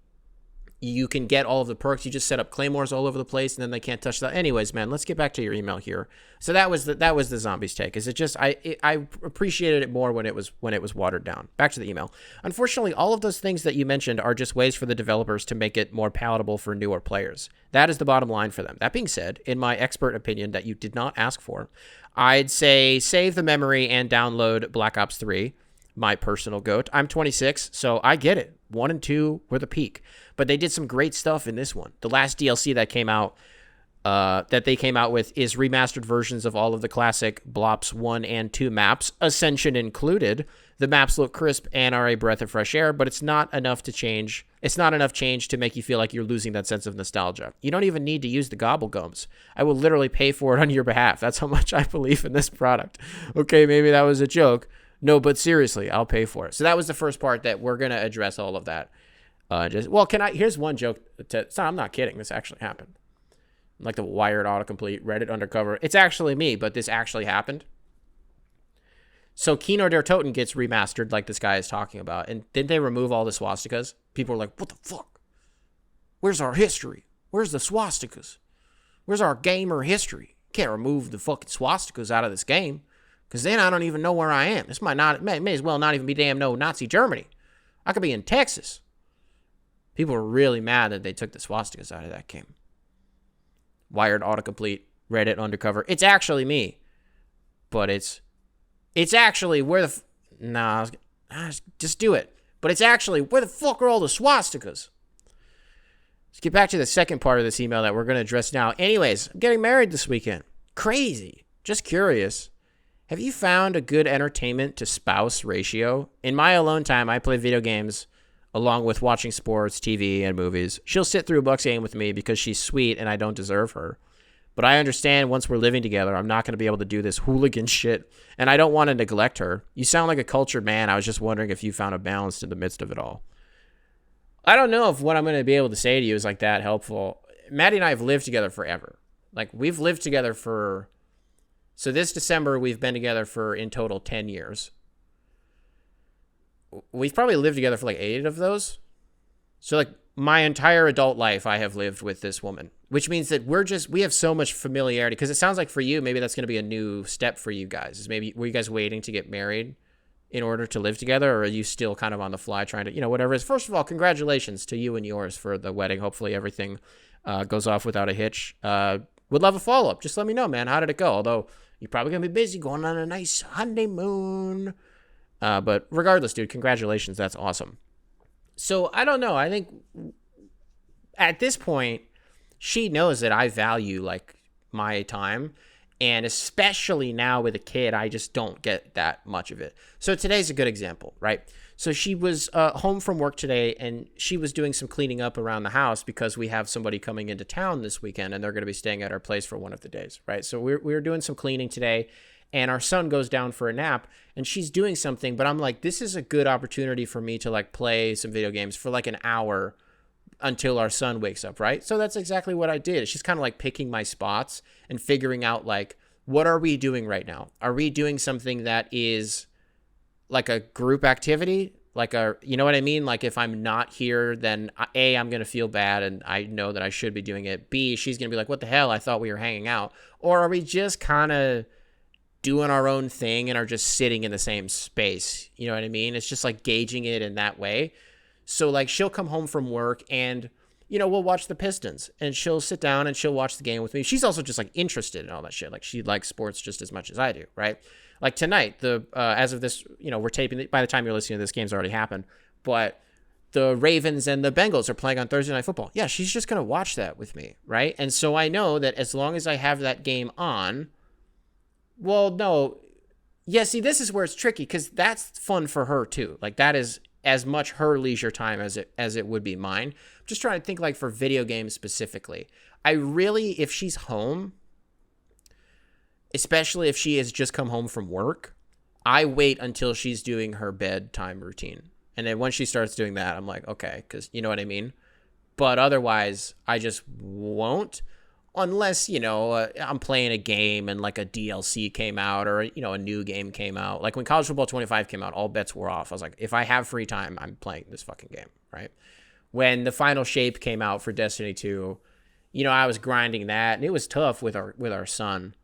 you can get all of the perks. You just set up claymores all over the place and then they can't touch that. Anyways, man, let's get back to your email here. So that was the zombies take. Is it just, I appreciated it more when it was watered down. Back to the email. Unfortunately, all of those things that you mentioned are just ways for the developers to make it more palatable for newer players. That is the bottom line for them. That being said, in my expert opinion that you did not ask for, I'd say save the memory and download Black Ops 3. My personal goat. I'm 26, so I get it. 1 and 2 were the peak. But they did some great stuff in this one. The last DLC that came out, that they came out with is remastered versions of all of the classic Blops 1 and 2 maps, Ascension included. The maps look crisp and are a breath of fresh air, but it's not enough change to make you feel like you're losing that sense of nostalgia. You don't even need to use the gobblegums. I will literally pay for it on your behalf. That's how much I believe in this product. Okay, maybe that was a joke. No, but seriously, I'll pay for it. So that was the first part that we're going to address all of that. Here's one joke. I'm not kidding. This actually happened. Like the Wired autocomplete, Reddit undercover. It's actually me, but this actually happened. So Kino der Toten gets remastered like this guy is talking about. And didn't they remove all the swastikas? People were like, what the fuck? Where's our history? Where's the swastikas? Where's our gamer history? Can't remove the fucking swastikas out of this game. Because then I don't even know where I am. This may as well not even be damn no Nazi Germany. I could be in Texas. People were really mad that they took the swastikas out of that game. Wired autocomplete, Reddit undercover. It's actually me. But it's actually where the... just do it. But it's actually, where the fuck are all the swastikas? Let's get back to the second part of this email that we're going to address now. Anyways, I'm getting married this weekend. Crazy. Just curious. Have you found a good entertainment to spouse ratio? In my alone time, I play video games along with watching sports, TV, and movies. She'll sit through a Bucks game with me because she's sweet and I don't deserve her. But I understand once we're living together, I'm not going to be able to do this hooligan shit, and I don't want to neglect her. You sound like a cultured man. I was just wondering if you found a balance in the midst of it all. I don't know if what I'm going to be able to say to you is like that helpful. Maddie and I have lived together forever. Like, we've lived together so this December, we've been together for in total 10 years. We've probably lived together for like 8 of those. So like my entire adult life, I have lived with this woman, which means that we have so much familiarity. Because it sounds like for you, maybe that's going to be a new step for you guys. Were you guys waiting to get married in order to live together? Or are you still kind of on the fly trying to, whatever it is? First of all, congratulations to you and yours for the wedding. Hopefully everything goes off without a hitch. Would love a follow-up. Just let me know, man. How did it go? Although you're probably going to be busy going on a nice honeymoon. But regardless, dude, congratulations. That's awesome. So I don't know. I think at this point, she knows that I value like my time. And especially now with a kid, I just don't get that much of it. So today's a good example, right? So she was home from work today, and she was doing some cleaning up around the house because we have somebody coming into town this weekend, and they're going to be staying at our place for one of the days, right? So we were doing some cleaning today, and our son goes down for a nap, and she's doing something, but I'm like, this is a good opportunity for me to like play some video games for like an hour until our son wakes up, right? So that's exactly what I did. She's kind of like picking my spots and figuring out like, what are we doing right now? Are we doing something that is like a group activity? You know what I mean? Like if I'm not here, then A, I'm going to feel bad and I know that I should be doing it. B, she's going to be like, what the hell? I thought we were hanging out. Or are we just kind of doing our own thing and are just sitting in the same space? You know what I mean? It's just like gauging it in that way. So like she'll come home from work and, we'll watch the Pistons and she'll sit down and she'll watch the game with me. She's also just like interested in all that shit. Like she likes sports just as much as I do, right? Like tonight, as of this, we're taping, by the time you're listening to this, game's already happened, but the Ravens and the Bengals are playing on Thursday Night Football. Yeah, she's just going to watch that with me, right? And so I know that as long as I have that game on, well, no. Yeah, see, this is where it's tricky because that's fun for her too. Like that is as much her leisure time as it would be mine. I'm just trying to think like for video games specifically. I really, if she's home, especially if she has just come home from work, I wait until she's doing her bedtime routine. And then once she starts doing that, I'm like, okay, because you know what I mean? But otherwise, I just won't unless, I'm playing a game and like a DLC came out or, a new game came out. Like when College Football 25 came out, all bets were off. I was like, if I have free time, I'm playing this fucking game, right? When the Final Shape came out for Destiny 2, I was grinding that and it was tough with our son.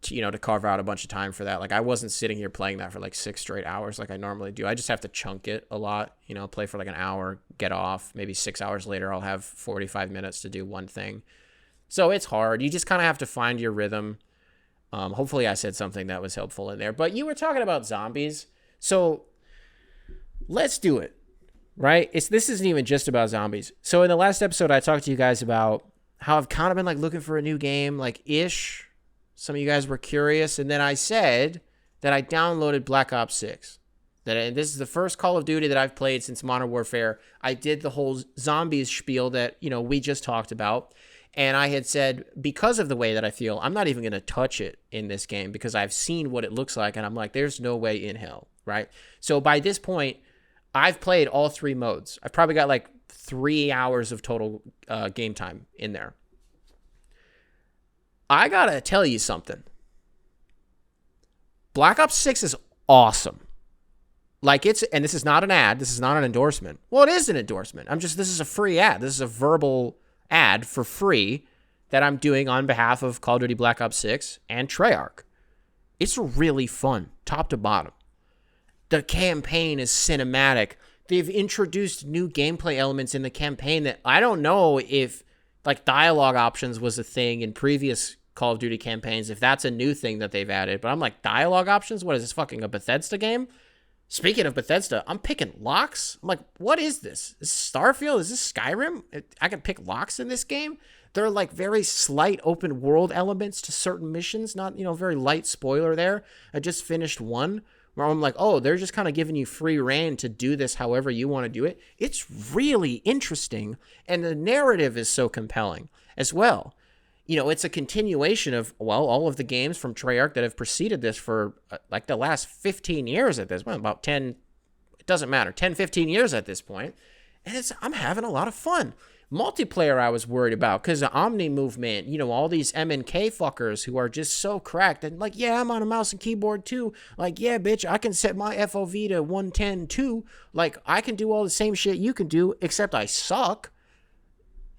To carve out a bunch of time for that. Like I wasn't sitting here playing that for like 6 straight hours like I normally do. I just have to chunk it a lot, play for like an hour, get off, maybe 6 hours later, I'll have 45 minutes to do one thing. So it's hard. You just kind of have to find your rhythm. Hopefully I said something that was helpful in there, but you were talking about zombies. So let's do it, right? This isn't even just about zombies. So in the last episode, I talked to you guys about how I've kind of been like looking for a new game, like ish. Some of you guys were curious. And then I said that I downloaded Black Ops 6. And this is the first Call of Duty that I've played since Modern Warfare. I did the whole zombies spiel that, we just talked about. And I had said, because of the way that I feel, I'm not even going to touch it in this game because I've seen what it looks like. And I'm like, there's no way in hell, right? So by this point, I've played all 3 modes. I've probably got like 3 hours of total game time in there. I got to tell you something. Black Ops 6 is awesome. Like and this is not an ad. This is not an endorsement. Well, it is an endorsement. This is a free ad. This is a verbal ad for free that I'm doing on behalf of Call of Duty Black Ops 6 and Treyarch. It's really fun, top to bottom. The campaign is cinematic. They've introduced new gameplay elements in the campaign that I don't know if, like, dialogue options was a thing in previous Call of Duty campaigns, if that's a new thing that they've added. But I'm like, dialogue options? What is this, fucking a Bethesda game? Speaking of Bethesda, I'm picking locks. I'm like, what is this? Is this Starfield? Is this Skyrim? I can pick locks in this game? There are like very slight open world elements to certain missions. Not, very light spoiler there. I just finished one where I'm like, oh, they're just kind of giving you free reign to do this however you want to do it. It's really interesting. And the narrative is so compelling as well. It's a continuation of, all of the games from Treyarch that have preceded this for like the last 15 years at this point, about 10, it doesn't matter, 10, 15 years at this point. And I'm having a lot of fun. Multiplayer I was worried about because the Omni movement, all these M&K fuckers who are just so cracked and like, yeah, I'm on a mouse and keyboard too. Like, yeah, bitch, I can set my FOV to 110 too. Like, I can do all the same shit you can do, except I suck.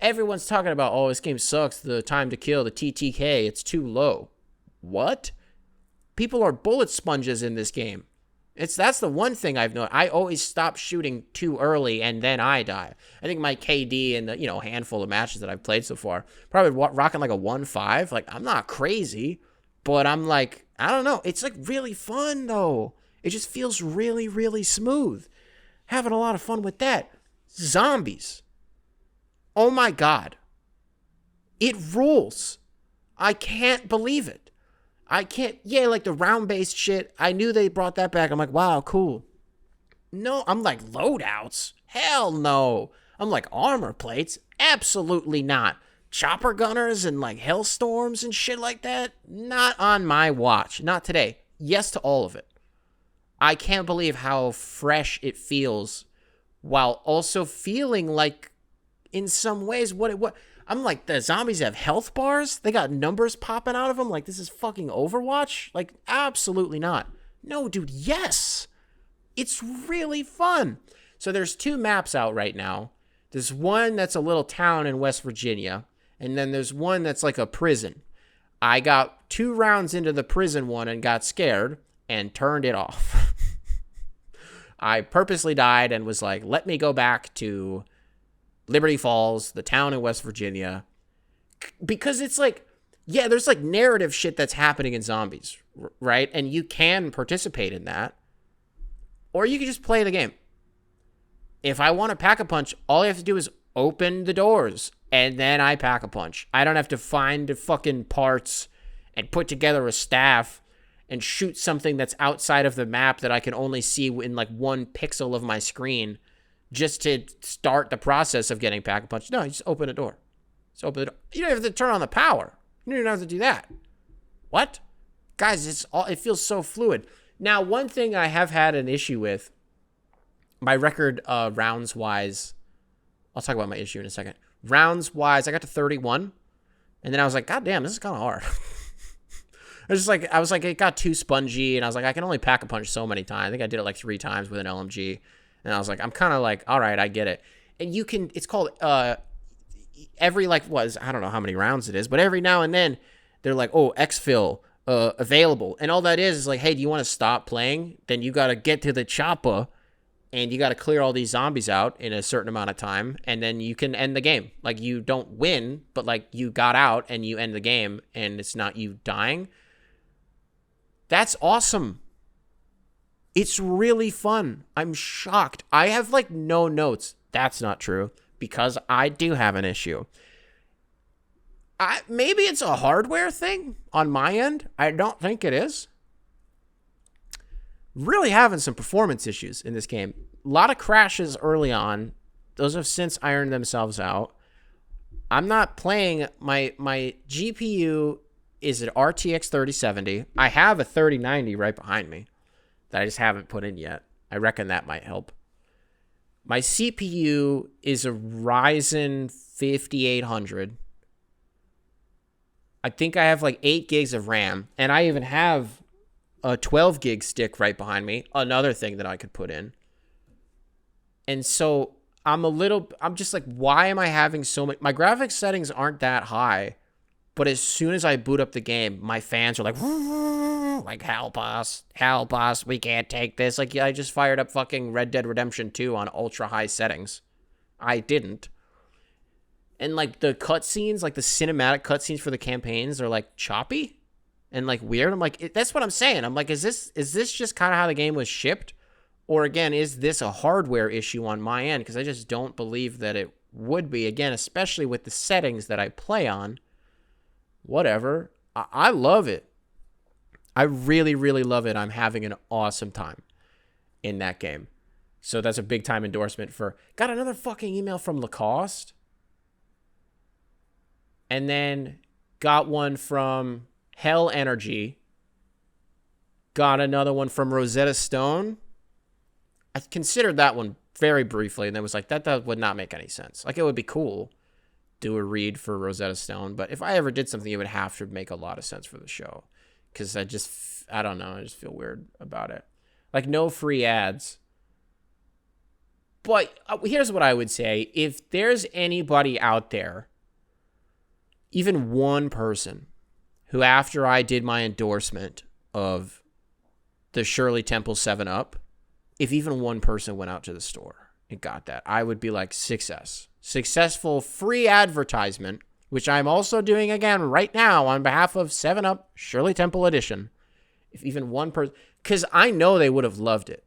Everyone's talking about, oh, this game sucks, the time to kill, the TTK, it's too low. What? People are bullet sponges in this game. That's the one thing I've noticed. I always stop shooting too early and then I die. I think my KD in the, handful of matches that I've played so far, probably rocking like a 1.5. Like, I'm not crazy, but I'm like, I don't know. It's like really fun though. It just feels really, really smooth. Having a lot of fun with that. Zombies. Oh my God. It rules. I can't believe it. Like the round-based shit, I knew they brought that back. I'm like, wow, cool. No, I'm like, loadouts? Hell no. I'm like, armor plates? Absolutely not. Chopper gunners and like hellstorms and shit like that? Not on my watch. Not today. Yes to all of it. I can't believe how fresh it feels while also feeling like, in some ways, what I'm like, the zombies have health bars? They got numbers popping out of them? Like, this is fucking Overwatch? Like, absolutely not. No, dude, yes. It's really fun. So there's 2 maps out right now. There's one that's a little town in West Virginia, and then there's one that's like a prison. I got 2 rounds into the prison one and got scared and turned it off. I purposely died and was like, let me go back to Liberty Falls, the town in West Virginia, because it's like, yeah, there's like narrative shit that's happening in zombies, right? And you can participate in that, or you can just play the game. If I want to pack a punch, all I have to do is open the doors, and then I pack a punch. I don't have to find the fucking parts and put together a staff and shoot something that's outside of the map that I can only see in like 1 pixel of my screen just to start the process of getting pack a punch. No, you just open a door. Just open the door. You don't have to turn on the power. You don't even have to do that. What? Guys, it feels so fluid. Now, one thing I have had an issue with, my record rounds-wise, I'll talk about my issue in a second. Rounds-wise, I got to 31, and then I was like, God damn, this is kind of hard. I was like, it got too spongy, and I was like, I can only pack a punch so many times. I think I did it like 3 times with an LMG, and I was like, I'm kind of like, all right, I get it. And you can, it's called, every I don't know how many rounds it is, but every now and then, they're like, oh, exfil, available. And all that is like, hey, do you want to stop playing? Then you got to get to the chopper, and you got to clear all these zombies out in a certain amount of time, and then you can end the game. Like, you don't win, but like, you got out, and you end the game, and it's not you dying. That's awesome. It's really fun. I'm shocked. I have like no notes. That's not true, because I do have an issue. Maybe it's a hardware thing on my end. I don't think it is. Really having some performance issues in this game. A lot of crashes early on. Those have since ironed themselves out. I'm not playing. My GPU is an RTX 3070. I have a 3090 right behind me that I just haven't put in yet. I reckon that might help. My CPU is a Ryzen 5800. I think I have like 8 gigs of RAM, and I even have a 12 gig stick right behind me, another thing that I could put in. And so I'm just like, why am I having so much? My graphics settings aren't that high, but as soon as I boot up the game, my fans are like, help us, we can't take this. Like, I just fired up fucking Red Dead Redemption 2 on ultra high settings. I didn't. And like the cutscenes, like the cinematic cutscenes for the campaigns are like choppy and like weird. I'm like, that's what I'm saying. I'm like, is this just kind of how the game was shipped? Or again, is this a hardware issue on my end? Because I just don't believe that it would be. Again, especially with the settings that I play on. Whatever. I love it. I really, really love it. I'm having an awesome time in that game. So that's a big time endorsement for... Got another fucking email from Lacoste. And then got one from Hell Energy. Got another one from Rosetta Stone. I considered that one very briefly, and then was like, that would not make any sense. Like, it would be cool, do a read for Rosetta Stone, but if I ever did something, it would have to make a lot of sense for the show. Because I don't know, I just feel weird about it. Like, no free ads. But here's what I would say. If there's anybody out there, even one person, who after I did my endorsement of the Shirley Temple 7-Up, if even one person went out to the store and got that, I would be like, successful free advertisement, which I'm also doing again right now on behalf of 7-Up Shirley Temple Edition. If even one person, because I know they would have loved it.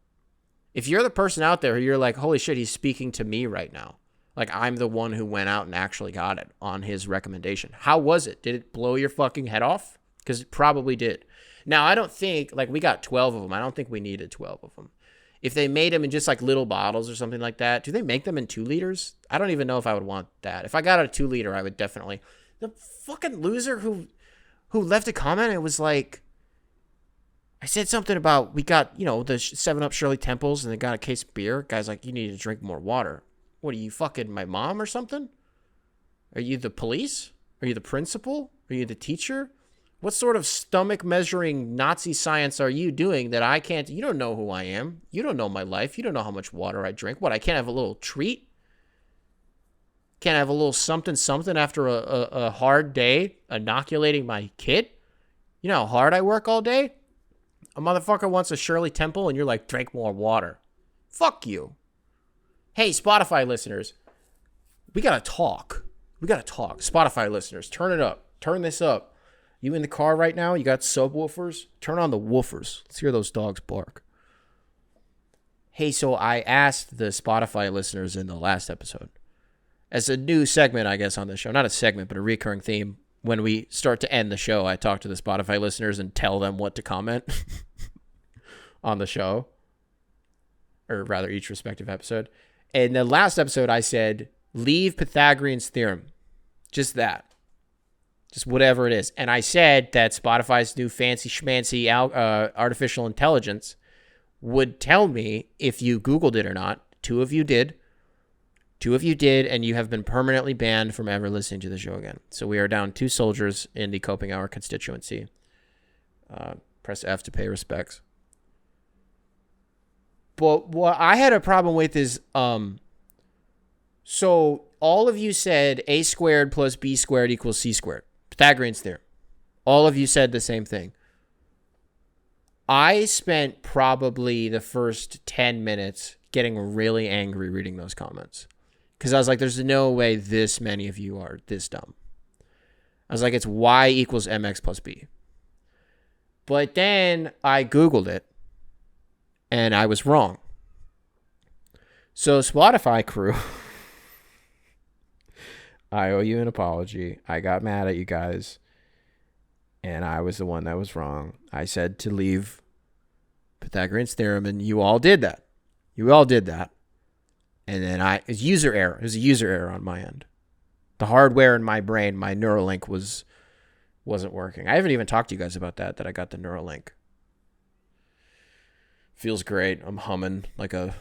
If you're the person out there who you're like, holy shit, he's speaking to me right now. Like, I'm the one who went out and actually got it on his recommendation. How was it? Did it blow your fucking head off? Because it probably did. Now, I don't think, like, we got 12 of them. I don't think we needed 12 of them. If they made them in just, like, little bottles or something like that, do they make them in 2 liters? I don't even know if I would want that. If I got a 2 liter, I would definitely... The fucking loser who left a comment, it was like... I said something about, we got, the 7-Up Shirley Temples, and they got a case of beer. Guy's like, you need to drink more water. What, are you fucking my mom or something? Are you the police? Are you the principal? Are you the teacher? What sort of stomach measuring Nazi science are you doing that I can't? You don't know who I am. You don't know my life. You don't know how much water I drink. What, I can't have a little treat? Can't have a little something after a hard day inoculating my kid? You know how hard I work all day? A motherfucker wants a Shirley Temple and you're like, drink more water. Fuck you. Hey, Spotify listeners, we gotta talk. Spotify listeners, turn it up. Turn this up. You in the car right now? You got subwoofers? Turn on the woofers. Let's hear those dogs bark. Hey, so I asked the Spotify listeners in the last episode, as a new segment, I guess, on the show. Not a segment, but a recurring theme. When we start to end the show, I talk to the Spotify listeners and tell them what to comment on the show. Or rather, each respective episode. In the last episode, I said, leave Pythagorean's theorem. Just that. Just whatever it is. And I said that Spotify's new fancy schmancy artificial intelligence would tell me if you Googled it or not. 2 of you did. 2 of you did, and you have been permanently banned from ever listening to the show again. So we are down 2 soldiers in the Coping Hour constituency. Press F to pay respects. But what I had a problem with is, so all of you said a squared plus b squared equals c squared. Pythagorean's theorem. All of you said the same thing. I spent probably the first 10 minutes getting really angry reading those comments. Because I was like, there's no way this many of you are this dumb. I was like, it's y equals mx plus b. But then I Googled it. And I was wrong. So Spotify crew, I owe you an apology. I got mad at you guys, and I was the one that was wrong. I said to leave Pythagorean's theorem, and you all did that. You all did that. And then it's user error. It was a user error on my end. The hardware in my brain, my Neuralink wasn't working. I haven't even talked to you guys about that I got the Neuralink. Feels great. I'm humming like a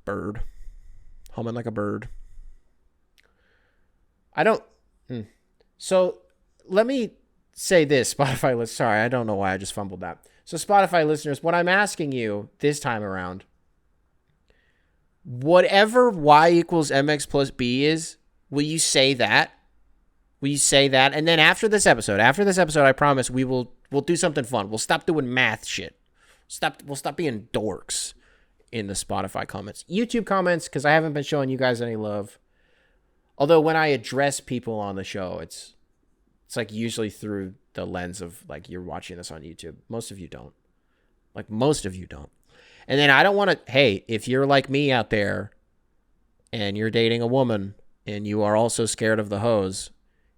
bird. So let me say this, Spotify listeners. Sorry, I don't know why I just fumbled that. So Spotify listeners, what I'm asking you this time around, whatever y equals mx plus b is, will you say that? Will you say that? And then after this episode, I promise we'll do something fun. We'll stop doing math shit. We'll stop being dorks in the Spotify comments. YouTube comments, because I haven't been showing you guys any love. Although when I address people on the show, it's like usually through the lens of like, you're watching this on YouTube. Most of you don't. And then I don't want to, hey, if you're like me out there and you're dating a woman and you are also scared of the hoes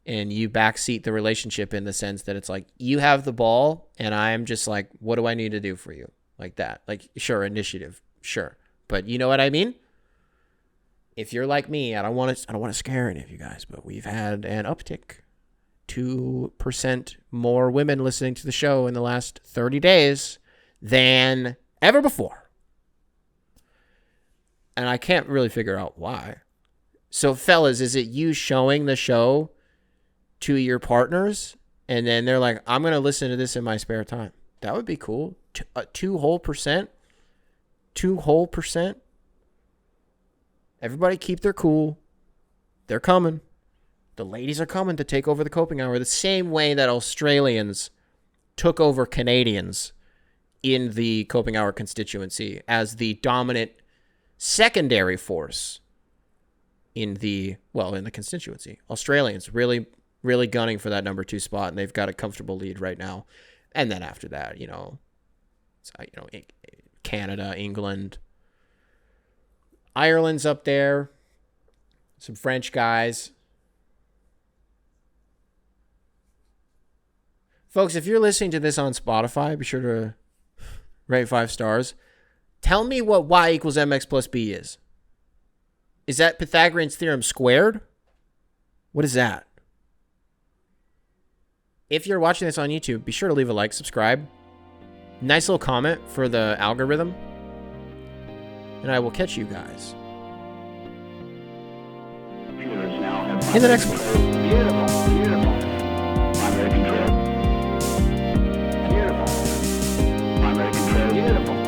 and you backseat the relationship in the sense that it's like, you have the ball and I'm just like, what do I need to do for you? Like that. Like, sure, initiative. Sure. But you know what I mean? If you're like me, I don't want to scare any of you guys, but we've had an uptick. 2% more women listening to the show in the last 30 days than ever before. And I can't really figure out why. So fellas, is it you showing the show to your partners and then they're like, I'm going to listen to this in my spare time? That would be cool. 2%. Everybody keep their cool. They're coming. The ladies are coming to take over the coping hour the same way that Australians took over Canadians in the coping hour constituency as the dominant secondary force in the constituency. Australians really, really gunning for that number 2 spot, and they've got a comfortable lead right now. And then after that, Canada, England, Ireland's up there, some French guys. Folks, if you're listening to this on Spotify, be sure to rate 5 stars. Tell me what y equals mx plus b is. Is that Pythagorean's theorem squared? What is that? If you're watching this on YouTube, be sure to leave a like, subscribe. Nice little comment for the algorithm. And I will catch you guys in the next one. Beautiful. Primary control. Beautiful. Primary control. Beautiful.